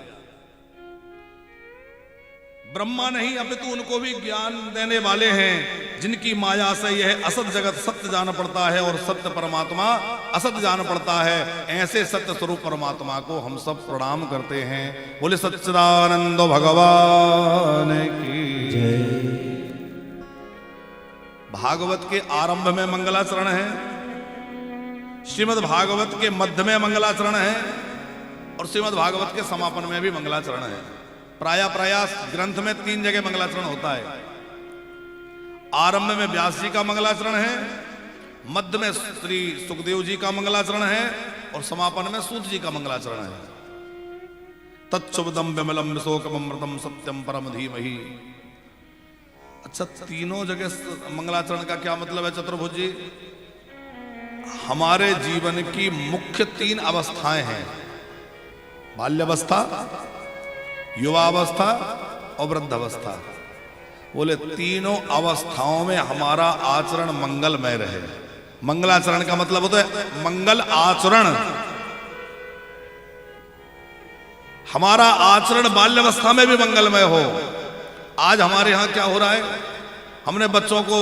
ब्रह्मा नहीं अपितु उनको भी ज्ञान देने वाले हैं, जिनकी माया से यह असत जगत सत्य जान पड़ता है और सत्य परमात्मा असत जान पड़ता है। ऐसे सत्य स्वरूप परमात्मा को हम सब प्रणाम करते हैं। बोले सच्चिदानंद भगवान की जय। भागवत के आरंभ में मंगलाचरण है, श्रीमद् भागवत के मध्य में मंगलाचरण है और श्रीमद् भागवत के समापन में भी मंगलाचरण है। प्राय ग्रंथ में 3 जगह मंगलाचरण होता है। आरंभ में व्यास जी का मंगलाचरण है, मध्य में श्री सुखदेव जी का मंगलाचरण है और समापन में सूत जी का मंगलाचरण है। तत्शुभदम विमलम विशोकमृतम सत्यम परम धीमहि। अच्छा, तीनों जगह मंगलाचरण का क्या मतलब है चतुर्भुज जी? हमारे जीवन की मुख्य 3 अवस्थाएं हैं, बाल्यावस्था, युवावस्था और वृद्धावस्था। बोले तीनों अवस्थाओं में हमारा आचरण मंगलमय रहे। मंगलाचरण का मतलब होता है मंगल आचरण। हमारा आचरण बाल्यावस्था में भी मंगलमय हो। आज हमारे यहाँ क्या हो रहा है, हमने बच्चों को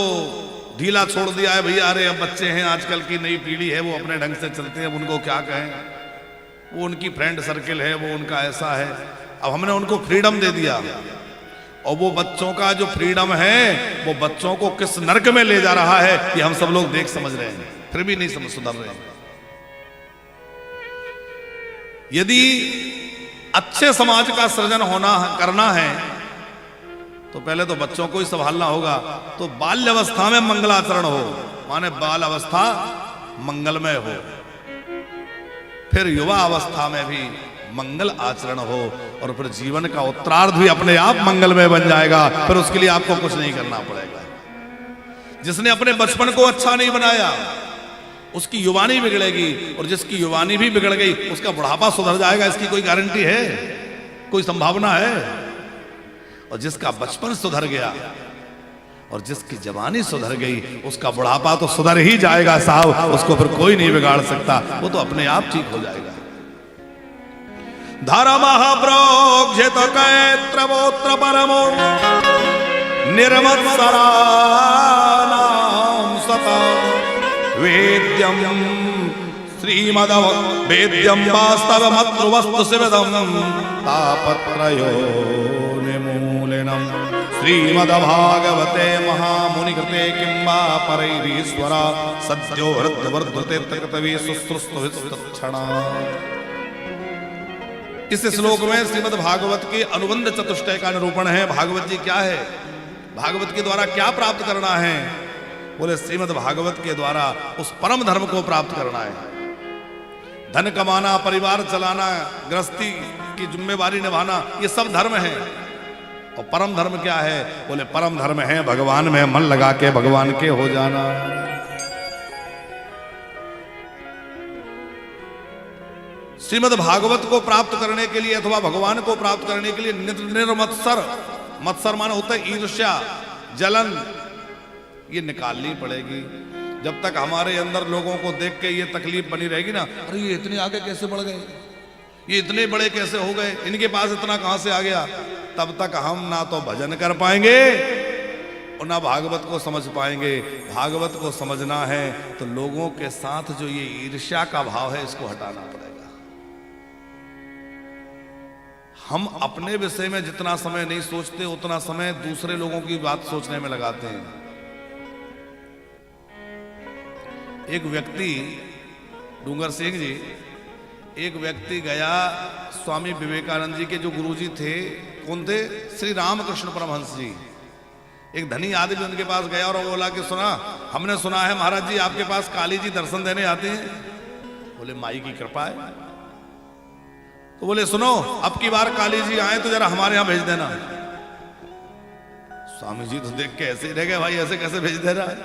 ढीला छोड़ दिया है। भैया अरे अब बच्चे हैं, आजकल की नई पीढ़ी है, वो अपने ढंग से चलते हैं, उनको क्या कहें, वो उनकी फ्रेंड सर्किल है, वो उनका ऐसा है। अब हमने उनको फ्रीडम दे दिया और वो बच्चों का जो फ्रीडम है वो बच्चों को किस नर्क में ले जा रहा है ये हम सब लोग देख समझ रहे हैं, फिर भी नहीं समझ सुधर रहे हैं। यदि अच्छे समाज का सृजन करना है तो पहले तो बच्चों को ही संभालना होगा, तो बाल्य अवस्था में मंगलाचरण हो, माने बाल अवस्था मंगलमय हो, फिर युवा अवस्था में भी मंगल आचरण हो, और फिर जीवन का उत्तरार्ध भी अपने आप मंगलमय बन जाएगा। फिर उसके लिए आपको कुछ नहीं करना पड़ेगा। जिसने अपने बचपन को अच्छा नहीं बनाया उसकी युवानी बिगड़ेगी, और जिसकी युवानी भी बिगड़ गई उसका बुढ़ापा सुधर जाएगा, इसकी कोई गारंटी है, कोई संभावना है? और जिसका बचपन सुधर गया और जिसकी जवानी सुधर गई उसका बुढ़ापा तो सुधर ही जाएगा साहब, उसको फिर कोई नहीं बिगाड़ सकता, वो तो अपने आप ठीक हो जाएगा। धर्म प्रोक्षित कैत्रवोत्र परमो निर्मत्सराणां सता वेद्यम श्रीमद वेद्यम वास्तव मत्रुवस्तु शिवदम तापत्रयो निमूलिनम श्रीमद्भागवते महामुनि कृते किंबा परैरीश्वरा सद्यो हृदवर्धते तकृतवी सुश्रुस्तुभिस्तक्षणा। इस श्लोक में श्रीमद् भागवत के अनुबंध चतुष्टय का निरूपण है। भागवत जी क्या है, भागवत के द्वारा क्या प्राप्त करना है? बोले श्रीमद् भागवत के द्वारा उस परम धर्म को प्राप्त करना है। धन कमाना, परिवार चलाना, गृहस्थी की जिम्मेवारी निभाना, ये सब धर्म है। और परम धर्म क्या है? बोले परम धर्म है भगवान में मन लगा के भगवान के हो जाना। श्रीमद् भागवत को प्राप्त करने के लिए अथवा भगवान को प्राप्त करने के लिए निर्मत्सर, मत्सर माने होता है ईर्ष्या, जलन, ये निकालनी पड़ेगी। जब तक हमारे अंदर लोगों को देख के ये तकलीफ बनी रहेगी ना, अरे ये इतने आगे कैसे बढ़ गए, ये इतने बड़े कैसे हो गए, इनके पास इतना कहां से आ गया, तब तक हम ना तो भजन कर पाएंगे और ना भागवत को समझ पाएंगे। भागवत को समझना है तो लोगों के साथ जो ये ईर्ष्या का भाव है इसको हटाना पड़ेगा। हम अपने विषय में जितना समय नहीं सोचते उतना समय दूसरे लोगों की बात सोचने में लगाते हैं। एक व्यक्ति, डूंगर सिंह जी, एक व्यक्ति गया स्वामी विवेकानंद जी के जो गुरुजी थे, कौन थे? श्री रामकृष्ण परमहंस जी। एक धनी आदमी उनके पास गया और बोला कि सुना, हमने सुना है महाराज जी आपके पास काली जी दर्शन देने आते हैं। बोले माई की कृपा है। तो बोले सुनो, अब की बार काली जी आए तो जरा हमारे यहां भेज देना। स्वामी जी तो देख के ऐसे ही रह गए, भाई ऐसे कैसे भेज दे रहा है?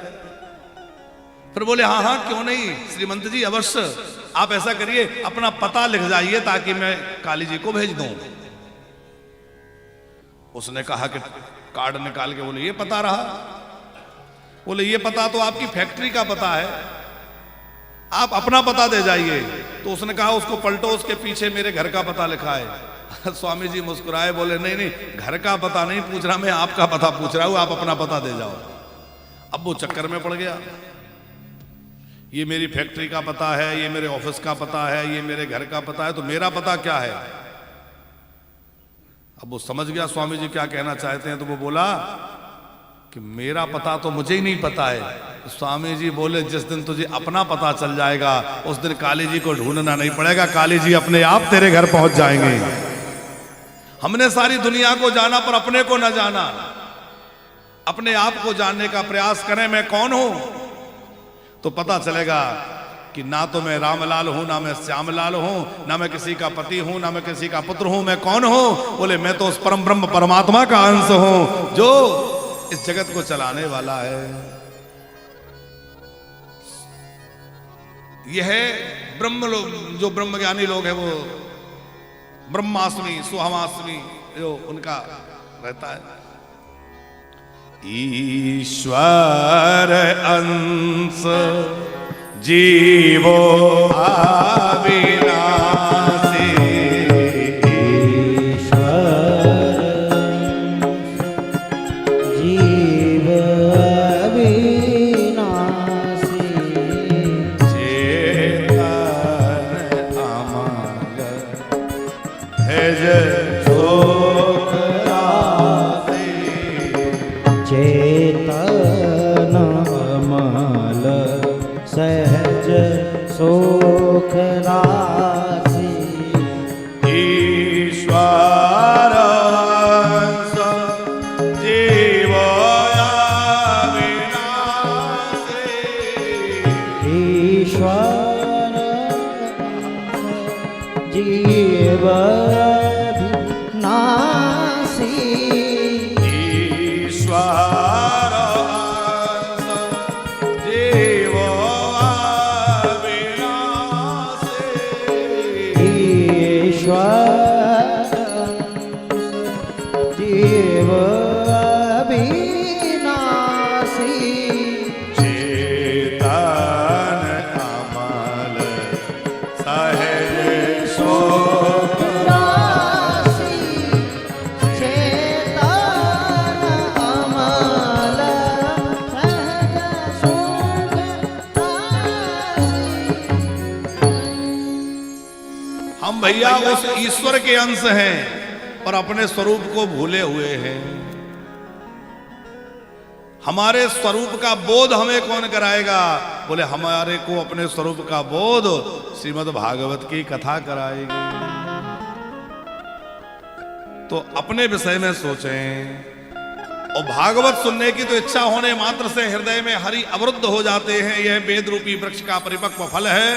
फिर बोले हाँ हाँ क्यों नहीं श्रीमंत जी, अवश्य आप ऐसा करिए, अपना पता लिख जाइए ताकि मैं काली जी को भेज दूं। उसने कहा कि कार्ड निकाल के, बोले ये पता रहा? बोले ये पता तो आपकी फैक्ट्री का पता है, आप अपना पता दे जाइए। तो उसने कहा उसको पलटो, उसके पीछे मेरे घर का पता लिखा है। स्वामी जी मुस्कुराए, बोले नहीं नहीं, घर का पता नहीं पूछ रहा मैं, आपका पता पूछ रहा हूं, आप अपना पता दे जाओ। अब वो चक्कर में पड़ गया, ये मेरी फैक्ट्री का पता है, ये मेरे ऑफिस का पता है, ये मेरे घर का पता है, तो मेरा पता क्या है? अब वो समझ गया स्वामी जी क्या कहना चाहते हैं, तो वो बोला कि मेरा पता तो मुझे ही नहीं पता है। तो स्वामी जी बोले जिस दिन तुझे अपना पता चल जाएगा उस दिन काली जी को ढूंढना नहीं पड़ेगा, काली जी अपने आप तेरे घर पहुंच जाएंगे। हमने सारी दुनिया को जाना पर अपने को न जाना। अपने आप को जानने का प्रयास करें, मैं कौन हूं, तो पता चलेगा कि ना तो मैं रामलाल हूं, ना मैं श्यामलाल हूं, ना मैं किसी का पति हूं, ना मैं किसी का पुत्र हूं। मैं कौन हूं? बोले मैं तो उस परम ब्रह्म परमात्मा का अंश हूं जो इस जगत को चलाने वाला है। यह है ब्रह्म लोग, जो ब्रह्म ज्ञानी लोग हैं वो ब्रह्मास्मि सुहमास्मि जो उनका रहता है। ईश्वर अंश जीवो अविनाशी, जीव अविनाशी, चेतन अमर है शोक राशि, चेतन अमल सहज शोक राशि, ईश्वर अंश जीव जीव अविनाशी चेतन अमल सहज शोक राशि चेतन अमल सहज शोक राशि। हम भैया उस ईश्वर के अंश हैं और अपने स्वरूप को भूले हुए हैं। हमारे स्वरूप का बोध हमें कौन कराएगा? बोले हमारे को अपने स्वरूप का बोध श्रीमद् भागवत की कथा कराएगी। तो अपने विषय में सोचें। और भागवत सुनने की तो इच्छा होने मात्र से हृदय में हरि अवरुद्ध हो जाते हैं। यह वेद रूपी वृक्ष का परिपक्व फल है।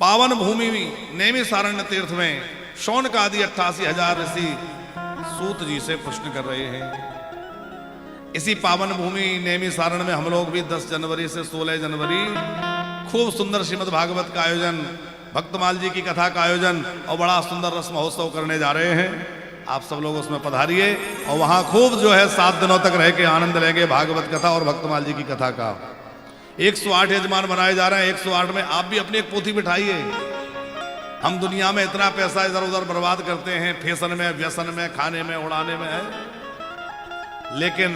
पावन भूमि नैमिषारण्य तीर्थ में शौनक आदि 88,000 ऋषि सूत जी से प्रश्न कर रहे हैं। इसी पावन भूमि नैमिषारण्य में हम लोग भी 10 जनवरी से 16 जनवरी खूब सुंदर श्रीमद् भागवत का आयोजन, भक्तमाल जी की कथा का आयोजन और बड़ा सुंदर रस महोत्सव करने जा रहे हैं। आप सब लोग उसमें पधारिए और वहां खूब जो है 7 दिनों तक रह के आनंद लेंगे भागवत कथा और भक्तमाल जी की कथा का। 108 यजमान बनाए जा रहे हैं। 108 में आप भी अपनी एक पोथी बिठाइए। हम दुनिया में इतना पैसा इधर उधर बर्बाद करते हैं, फैशन में, व्यसन में, खाने में, उड़ाने में है। लेकिन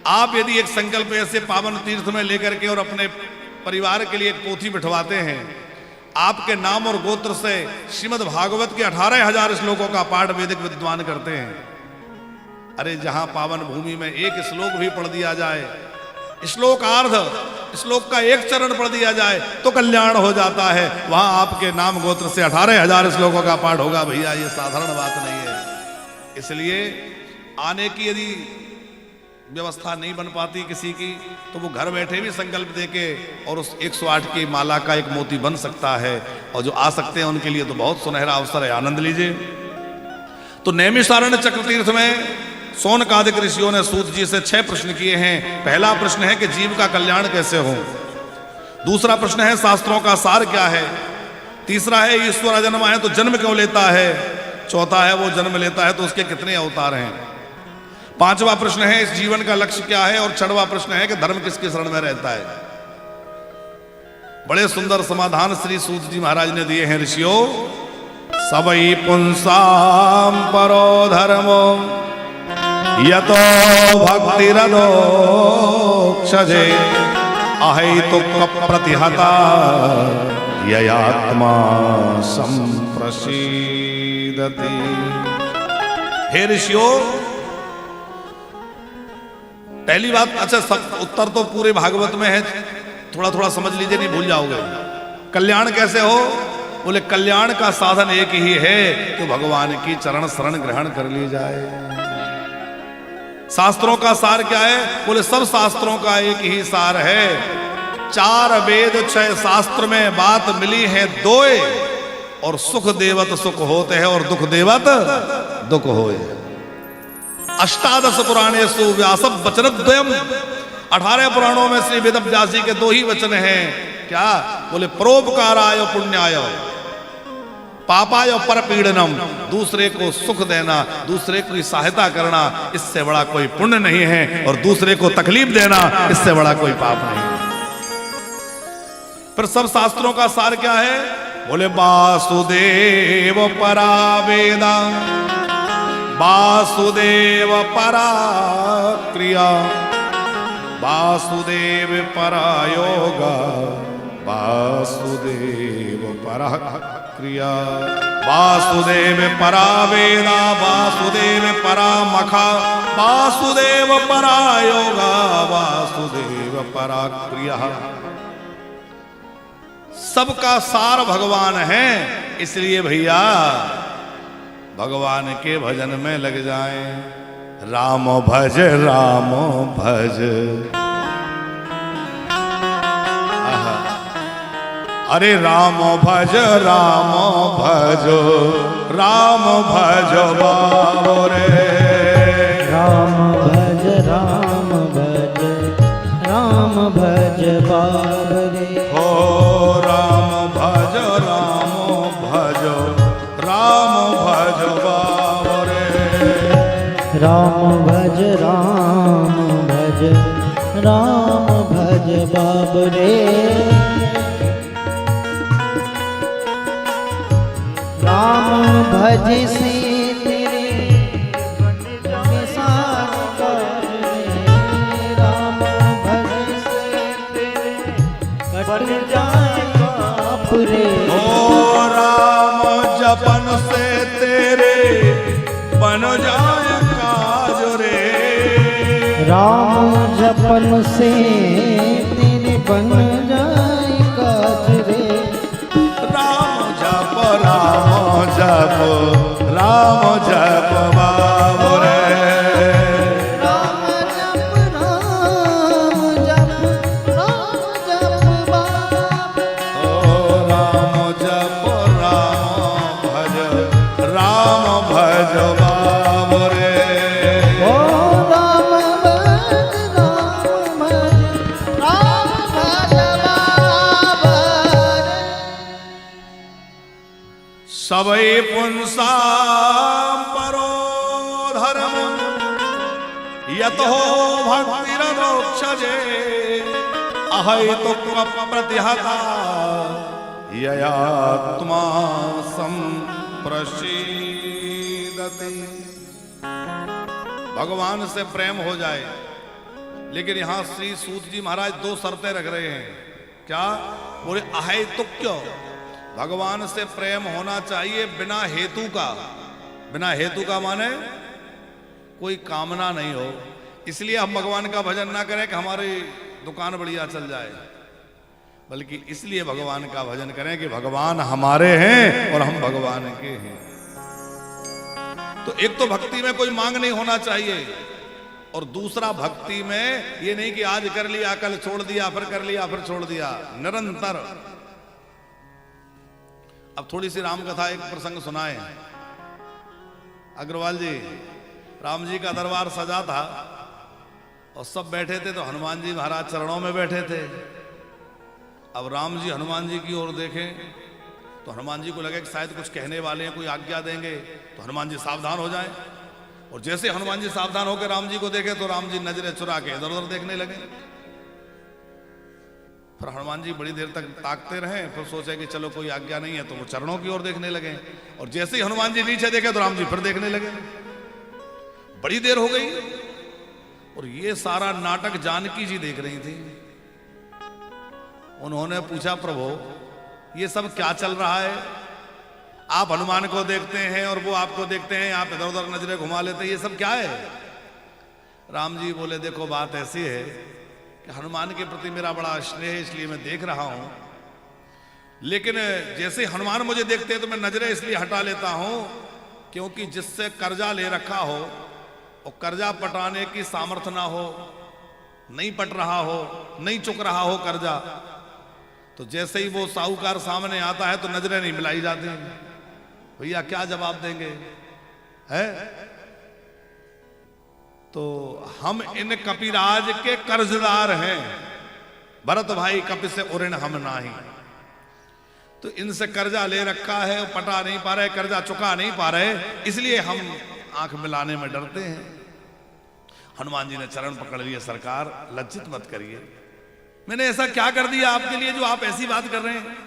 आप यदि एक संकल्प ऐसे पावन तीर्थ में लेकर के और अपने परिवार के लिए एक पोथी बिठवाते हैं, आपके नाम और गोत्र से श्रीमद् भागवत के 18,000 श्लोकों का पाठ वैदिक विद्वान करते हैं। अरे जहां पावन भूमि में एक श्लोक भी पढ़ दिया जाए, श्लोकार्ध श्लोक का एक चरण पढ़ दिया जाए तो कल्याण हो जाता है। वहां आपके नाम गोत्र से 18,000 श्लोकों का पाठ होगा। भैया ये साधारण बात नहीं है। इसलिए आने की यदि व्यवस्था नहीं बन पाती किसी की, तो वो घर बैठे भी संकल्प देके और उस 108 की माला का एक मोती बन सकता है। और जो आ सकते हैं उनके लिए तो बहुत सुनहरा अवसर है, आनंद लीजिए। तो नैमिषारण्य चक्रतीर्थ में शौनकादिक ऋषियों ने सूत जी से 6 प्रश्न किए हैं। पहला प्रश्न है कि जीव का कल्याण कैसे हो। दूसरा प्रश्न है शास्त्रों का सार क्या है। तीसरा है ईश्वर अजन्मा है तो जन्म क्यों लेता है। चौथा है वो जन्म लेता है तो उसके कितने अवतार हैं। पांचवा प्रश्न है इस जीवन का लक्ष्य क्या है। और छठवां प्रश्न है कि धर्म किसके शरण में रहता है। बड़े सुंदर समाधान श्री सूत जी महाराज ने दिए हैं। ऋषियों, सबई पुंसाम परो धर्मो यतो भक्तिरदोक्षजे अहैतुक प्रतिहता ययात्मा संप्रसीदति। हे ऋषियों, पहली बात, अच्छा सब उत्तर तो पूरे भागवत में है, थोड़ा थोड़ा समझ लीजिए, नहीं भूल जाओगे। कल्याण कैसे हो। बोले कल्याण का साधन एक ही है कि भगवान की चरण शरण ग्रहण कर ली जाए। शास्त्रों का सार क्या है। बोले सब शास्त्रों का एक ही सार है। 4 वेद 6 शास्त्र में बात मिली है 2, और सुख देवत सुख होते हैं और दुख देवत दुख होए। 18 पुराणेषु व्यास वचनद्वयम्, 18 पुराणों में श्री वेद व्यास जी के 2 ही वचन हैं। क्या बोले, परोपकाराय पुण्याय पापाय परपीड़नम, दूसरे को सुख देना, दूसरे की सहायता करना, इससे बड़ा कोई पुण्य नहीं है। और दूसरे को तकलीफ देना, इससे बड़ा कोई पाप नहीं है। फिर सब शास्त्रों का सार क्या है। बोले वासुदेव परा वेदा वासुदेव परा क्रिया वासुदेव परा योगा वासुदेव परा क्रिया वासुदेव परा वेदा वासुदेव परा मखा वासुदेव परा योगा वासुदेव परा क्रिया। सबका सार भगवान है। इसलिए भैया भगवान के भजन में लग जाएं। राम भज राम भज। अरे राम भज राम भज बाबो रे। राम राम भज बाबरे। हो राम भज बाबरे। राम भज बाबरे। राम भज से तेरे निशान कर रे। राम भज से तेरे कट जाए पाप रे। ओ राम जपन से तेरे बन जाए काज रे। राम जपन से तेरे बन जाए काज रे। राम जप बाबरे। राम जप बाबरे। ओ राम जप राम भज बाबरे। ओ राम भज बाबरे। सबई पुंसा परो धर्म यतो भक्तिरनोक्षजे। अहैतुक प्रतिहता ययात्मा संप्रसीदति। भगवान से प्रेम हो जाए, लेकिन यहां श्री सूत जी महाराज दो शर्तें रख रहे हैं। क्या बोले? अहैतुक्य, भगवान से प्रेम होना चाहिए बिना हेतु का। बिना हेतु का माने कोई कामना नहीं हो। इसलिए हम भगवान का भजन ना करें कि हमारी दुकान बढ़िया चल जाए, बल्कि इसलिए भगवान का भजन करें कि भगवान हमारे हैं और हम भगवान के हैं। तो एक तो भक्ति में कोई मांग नहीं होना चाहिए, और दूसरा भक्ति में ये नहीं कि आज कर लिया कल छोड़ दिया, फिर कर लिया फिर छोड़ दिया, निरंतर। अब थोड़ी सी राम कथा एक प्रसंग सुनाए। अग्रवाल जी, राम जी का दरबार सजा था और सब बैठे थे, तो हनुमान जी महाराज चरणों में बैठे थे। अब राम जी हनुमान जी की ओर देखें तो हनुमान जी को लगे कि शायद कुछ कहने वाले हैं, कोई आज्ञा देंगे, तो हनुमान जी सावधान हो जाएं। और जैसे हनुमान जी सावधान होकर राम जी को देखे तो राम जी नजरें चुरा के इधर उधर देखने लगे। फिर हनुमान जी बड़ी देर तक ताकते रहे, फिर सोचे कि चलो कोई आज्ञा नहीं है, तो वो चरणों की ओर देखने लगे। और जैसे ही हनुमान जी नीचे देखे तो राम जी फिर देखने लगे। बड़ी देर हो गई और ये सारा नाटक जानकी जी देख रही थी। उन्होंने पूछा, प्रभु ये सब क्या चल रहा है? आप हनुमान को देखते हैं और वो आपको देखते हैं, आप इधर उधर नजरें घुमा लेते हैं, ये सब क्या है? राम जी बोले, देखो बात ऐसी है कि हनुमान के प्रति मेरा बड़ा स्नेह है, इसलिए मैं देख रहा हूं। लेकिन जैसे हनुमान मुझे देखते हैं तो मैं नजरें इसलिए हटा लेता हूं क्योंकि जिससे कर्जा ले रखा हो और कर्जा पटाने की सामर्थ्य ना हो, नहीं पट रहा हो, नहीं चुक रहा हो कर्जा, तो जैसे ही वो साहूकार सामने आता है तो नजरें नहीं मिलाई जाती। भैया क्या जवाब देंगे? है तो हम इन कपिराज के कर्जदार हैं। भरत भाई कपि से उऋण हम नाही। तो इनसे कर्जा ले रखा है, पटा नहीं पा रहे, कर्जा चुका नहीं पा रहे, इसलिए हम आंख मिलाने में डरते हैं। हनुमान जी ने चरण पकड़ लिए, सरकार लज्जित मत करिए, मैंने ऐसा क्या कर दिया आपके लिए जो आप ऐसी बात कर रहे हैं?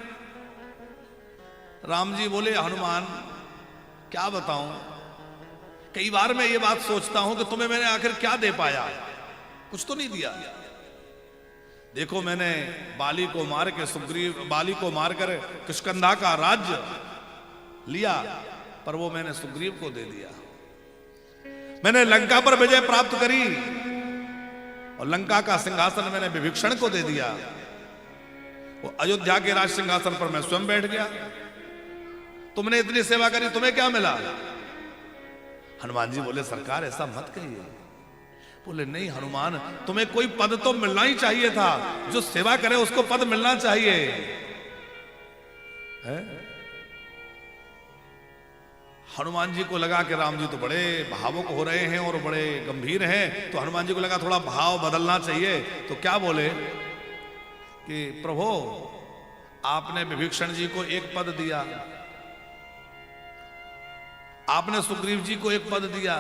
राम जी बोले, हनुमान क्या बताऊं, कई बार मैं ये बात सोचता हूं कि तुम्हें मैंने आखिर क्या दे पाया? कुछ तो नहीं दिया। देखो मैंने बाली को मार कर किष्किंधा का राज्य लिया, पर वो मैंने सुग्रीव को दे दिया। मैंने लंका पर विजय प्राप्त करी और लंका का सिंहासन मैंने विभीषण को दे दिया। वो अयोध्या के राज सिंहासन पर मैं स्वयं बैठ गया। तुमने इतनी सेवा करी, तुम्हें क्या मिला? हनुमान जी बोले, सरकार ऐसा मत कहिए। बोले, नहीं हनुमान, तुम्हें कोई पद तो मिलना ही चाहिए था। जो सेवा करे उसको पद मिलना चाहिए है? हनुमान जी को लगा कि राम जी तो बड़े भावुक हो रहे हैं और बड़े गंभीर हैं, तो हनुमान जी को लगा थोड़ा भाव बदलना चाहिए। तो क्या बोले कि प्रभु आपने विभीषण जी को एक पद दिया, आपने सुग्रीव जी को एक पद दिया,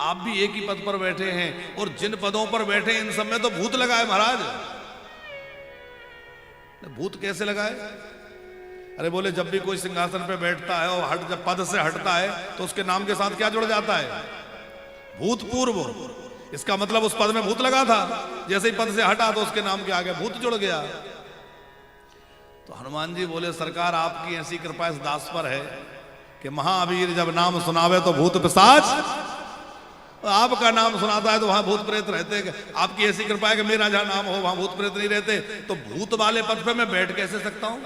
आप भी एक ही पद पर बैठे हैं, और जिन पदों पर बैठे इन सब में तो भूत लगा है महाराज। भूत कैसे लगाए? अरे बोले जब भी कोई सिंहासन पे बैठता है और जब पद से हटता है तो उसके नाम के साथ क्या जुड़ जाता है? भूतपूर्व। इसका मतलब उस पद में भूत लगा था, जैसे ही पद से हटा तो उसके नाम के आगे भूत जुड़ गया। तो हनुमान जी बोले सरकार आपकी ऐसी कृपा इस दास पर है कि महावीर जब नाम सुनावे तो भूत पिशाच, आपका नाम सुनाता है तो वहां भूत प्रेत रहते। आपकी ऐसी कृपा है कि मेरा जहां नाम हो वहां भूत प्रेत नहीं रहते, तो भूत वाले पद पे मैं बैठ कैसे सकता हूं?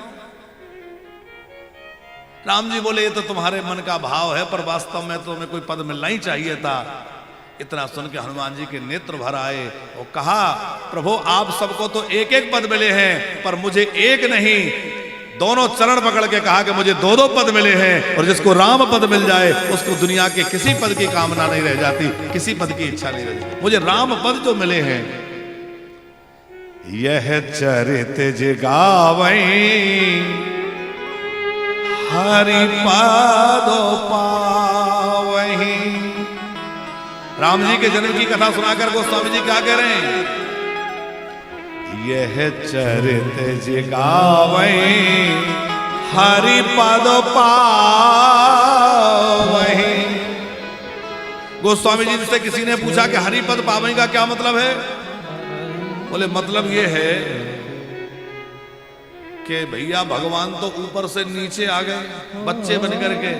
राम जी बोले ये तो तुम्हारे मन का भाव है, पर वास्तव में तुम्हें कोई पद मिलना ही चाहिए था। इतना सुन के हनुमान जी के नेत्र भर आए और कहा प्रभु आप सबको तो एक एक पद मिले हैं, पर मुझे एक नहीं, दोनों चरण पकड़ के कहा कि मुझे दो दो पद मिले हैं, और जिसको राम पद मिल जाए उसको दुनिया के किसी पद की कामना नहीं रह जाती, किसी पद की इच्छा नहीं रह जाती। मुझे राम पद जो मिले हैं। यह चरित जिगावई हरि पादो पावहि। राम जी के जन्म की कथा सुनाकर गोस्वामी जी क्या कह रहे हैं? यह चरित जिगावहि हरि पादो पावहि। गोस्वामी जी से किसी ने पूछा कि हरि पद पावहि का क्या मतलब है? बोले मतलब यह है कि भैया भगवान तो ऊपर से नीचे आ गए बच्चे बन करके।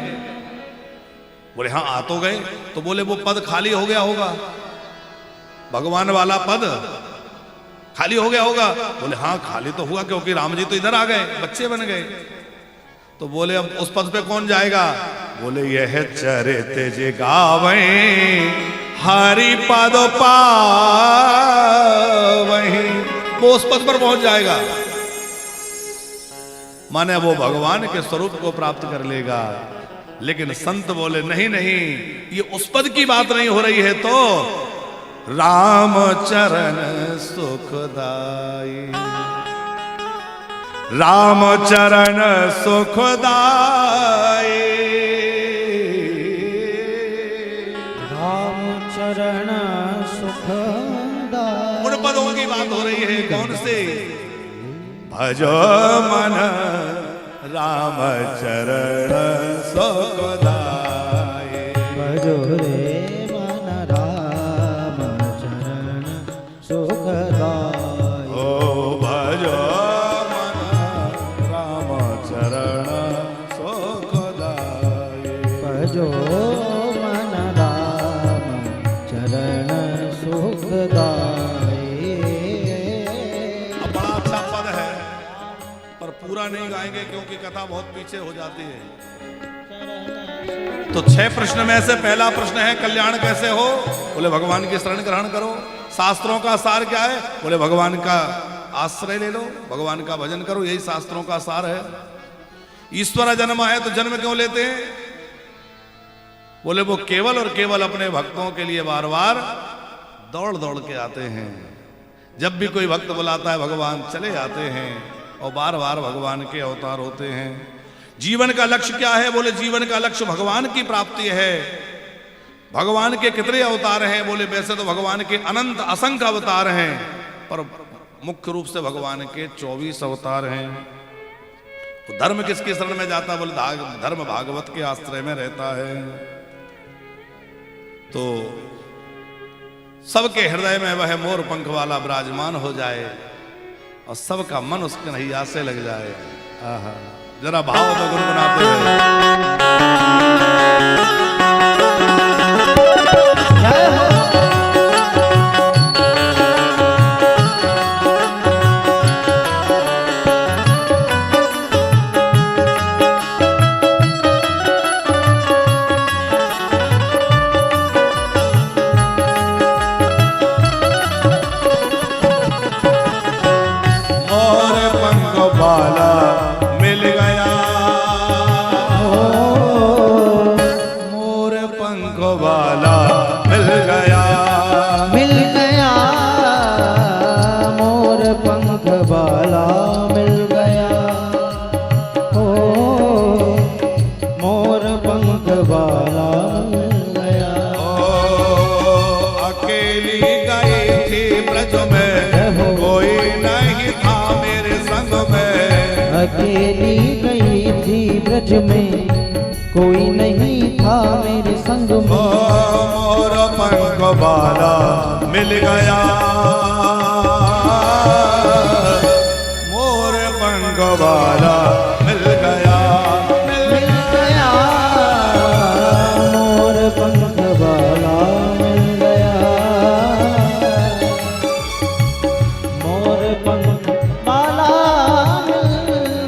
बोले हाँ आ तो गए, तो बोले वो पद खाली हो गया होगा, भगवान वाला पद खाली हो गया होगा। बोले हाँ खाली तो हुआ, क्योंकि राम जी तो इधर आ गए, बच्चे बन गए। तो बोले अब उस पद पे कौन जाएगा? बोले यह चरित जिगावै हरि पद पावहि, वो उस पद पर पहुंच जाएगा, माने वो भगवान के स्वरूप को प्राप्त कर लेगा। लेकिन संत बोले नहीं नहीं, ये उस पद की बात नहीं हो रही है, तो राम चरण सुखदाई, राम चरण सुखदाई, राम चरण सुखदाई। उन पदों की बात हो रही है। कौन से? भजो मन राम चरण सुखदाई, भजो रे मन राम चरण सुखदाई। ओ भजो मन राम चरण सुखदाई, भजो मन राम चरण सुखदाई। बड़ा अच्छा पद है, पर पूरा नहीं गाएंगे क्योंकि कथा बहुत पीछे हो जाती है। तो 6 प्रश्न में से पहला प्रश्न है कल्याण कैसे हो? बोले भगवान की शरण ग्रहण करो। शास्त्रों का सार क्या है? बोले भगवान का आश्रय ले लो, भगवान का भजन करो, यही शास्त्रों का सार है। ईश्वर जन्म है तो जन्म क्यों लेते हैं? बोले वो केवल और केवल अपने भक्तों के लिए बार बार दौड़ दौड़ के आते हैं। जब भी कोई भक्त बुलाता है भगवान चले आते हैं, और बार बार भगवान के अवतार होते हैं। जीवन का लक्ष्य क्या है? बोले जीवन का लक्ष्य भगवान की प्राप्ति है। भगवान के कितने अवतार हैं? बोले वैसे तो भगवान के अनंत असंख्य अवतार हैं, पर मुख्य रूप से भगवान के 24 अवतार हैं। तो धर्म किसकी शरण में जाता है? बोले धर्म भागवत के आश्रय में रहता है। तो सबके हृदय में वह मोर पंख वाला विराजमान हो जाए और सबका मन उस कन्हैया से लग जाए। आहा, जरा भाव तो गुनगुनाते हैं। जय हो। वाला मिल गया, गई थी ब्रज में, कोई नहीं था मेरे संग में। अकेली गई थी ब्रज में, कोई नहीं था मेरे संग में। मोर पंख वाला मिल गया, मोर पंख वाला मिल गया, मिल गया, मोर पंख वाला मिल गया, मोर पंख वाला मिल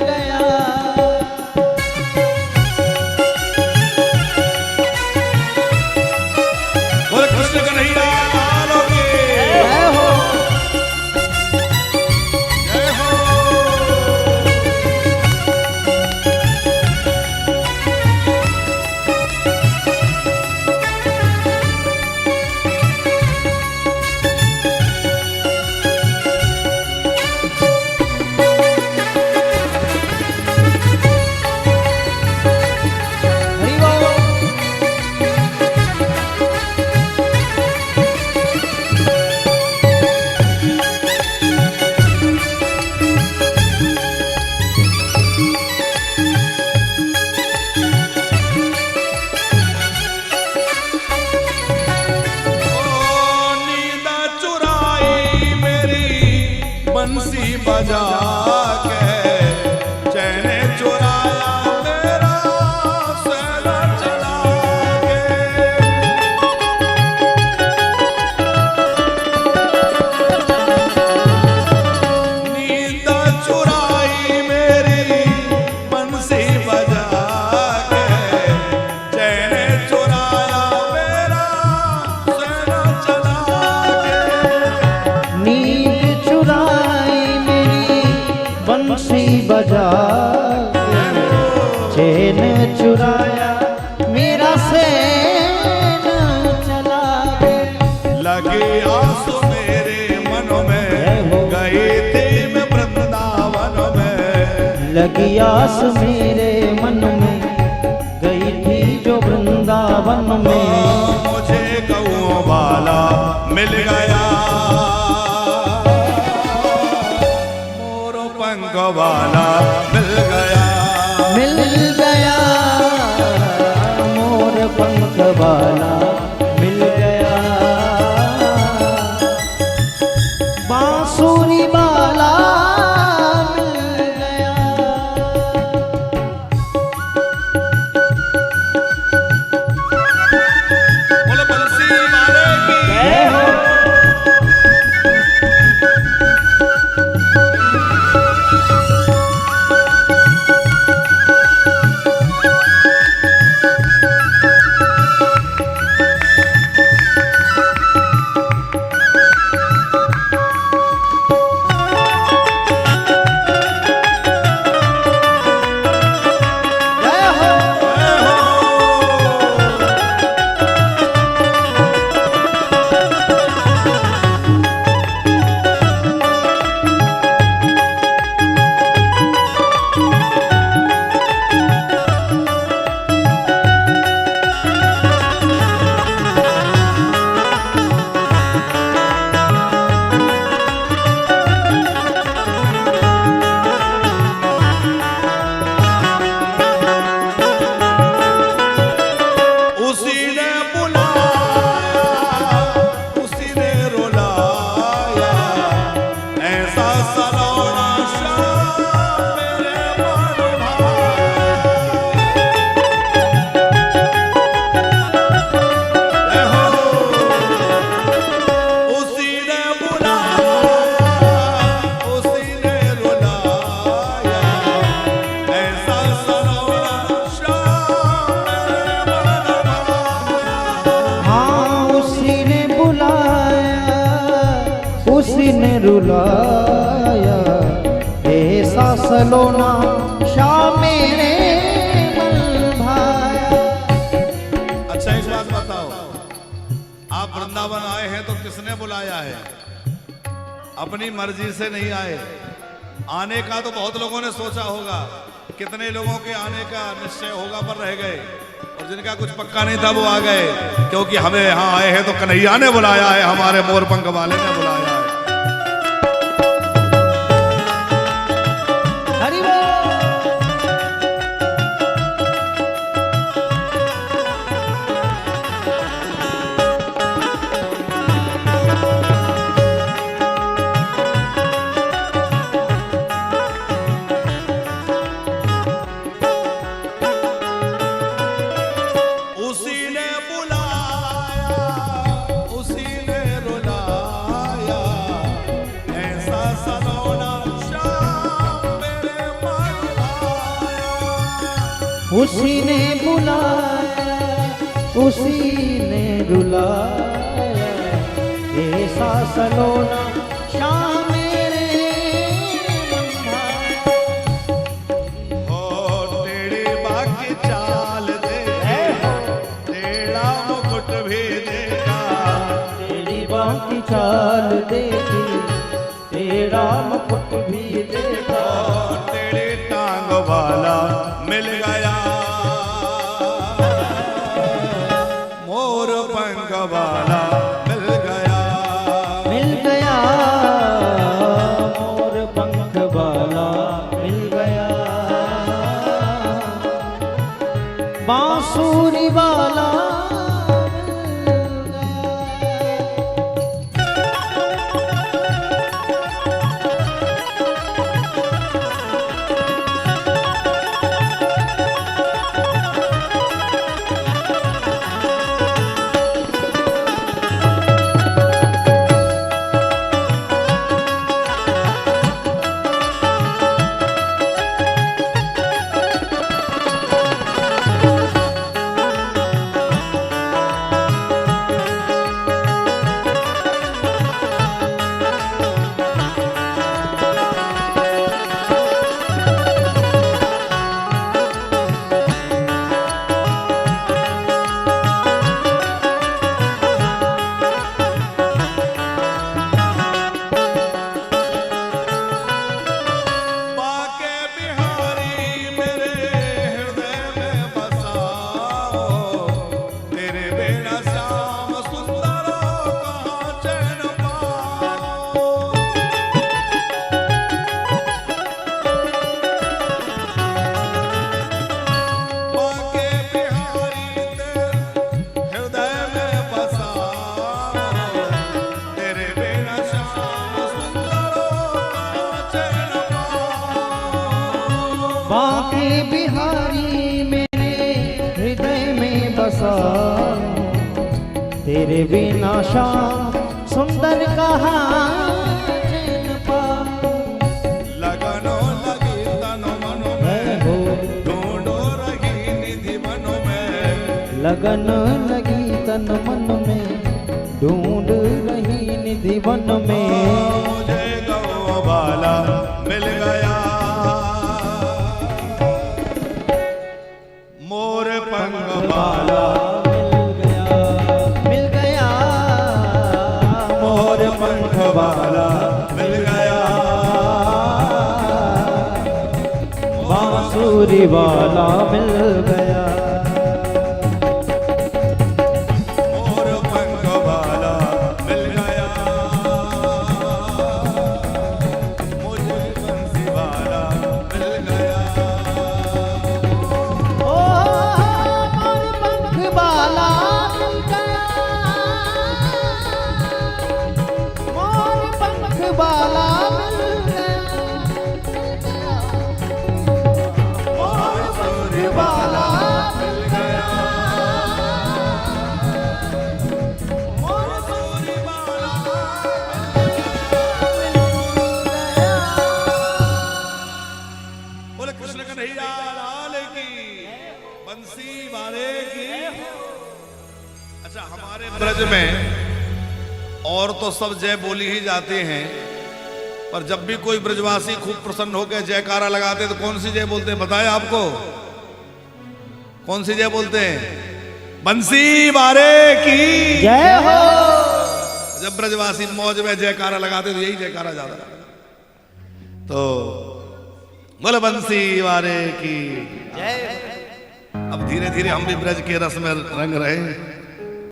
गया। बोले कृष्ण कन्हैया लाल की जय हो। जय हो। हरि बोल। नींद चुराई मेरी बंसी बजा के, चैन चुराया मेरा सैला चला के। नींद चुराई मेरी बंसी बजा के, चैन चुराया मेरा सैला चला के। नींद चुराई मेरी बंसी बजा के, चैन चुराया मेरा सैन चला के। लगी आंसू मेरे मन में, गई थी मैं वृंदावन में। लगी आस मेरे मन में, गई थी जो वृंदावन में। मुझे गऊ वाला मिल गया, मोर पंख वाला मिल गया, मिल गया, मोर पंख वाला मिल गया, बांसुरी वाला मिल गया। बोले बंसी वाले की जय हो। जय हो। उसी ने बुलाया, उसी ने रुलाया, ऐसा सलोना श्याम मेरे मन भाया। उसी ने बुलाया, उसी ने रुलाया, ऐसा सलोना श्याम मेरे मन भाया। हाँ उसी ने बुलाया, उसी ने रुलाया, ऐसा सलोना श्याम मेरे मन भाया। अच्छा एक बात बताओ, आप वृंदावन आए हैं तो किसने बुलाया है? अपनी मर्जी से नहीं आए। आने का तो बहुत लोगों ने सोचा होगा, कितने लोगों के आने का निश्चय होगा पर रह गए। और जिनका कुछ पक्का नहीं था वो आ गए, क्योंकि हमें यहाँ आए हैं तो कन्हैया ने बुलाया है, हमारे मोर पंख वाले ने बुलाया है। हरि बोल। उसी ने बुलाया, उसी ने रुलाया, ऐसा सलोना शाम मेरे मन भाया। हो तेरी बाकी चाल दे, तेरा मुकुट भी देगा, तेरी बाकी चाल देगी, तेरा मुकुट भी देगा। तेरी टांग वाला मिल गया, मोर पंख वाला मिल गया, मिल गया, मोर पंख वाला मिल गया, बांसुरी वाला मिल गया। बांके बिहारी मेरे हृदय में बसा, तेरे बिना शाम सुंदर कहा चैन पाऊं। लगनो लगी तन मन में, ढूंढो रही निधि मन में, लगन लगी तन मन में, ढूंढ रही निधि वन में। मुझे गौ वाला मिल गया, मोर पंख वाला मिल गया, मिल गया, मोर पंख वाला मिल गया, बांसुरी वाला मिल गया। मोर पंख वाला मिल गया, मुझे बंसी वाला मिल गया। ओ मोर पंख वाला मिल गया, मोर पंख वाला मिल गया, मोर पंख वाला मिल गया, मोर सूरी वाला बोले कृष्ण कन्हैया लाल की, बंसी वाले की। अच्छा, हमारे ब्रज में और तो सब जय बोली ही जाते हैं, पर जब भी कोई ब्रजवासी खूब प्रसन्न होकर जयकारा लगाते तो कौन सी जय बोलते हैं? बताए आपको कौन सी जय बोलते हैं? बंसी वाले की जय हो। जब ब्रजवासी मौज में जयकारा लगाते तो यही जयकारा ज्यादा। तो बोले बंसी वाले की। अब धीरे धीरे हम भी ब्रज के रस में रंग रहे हैं।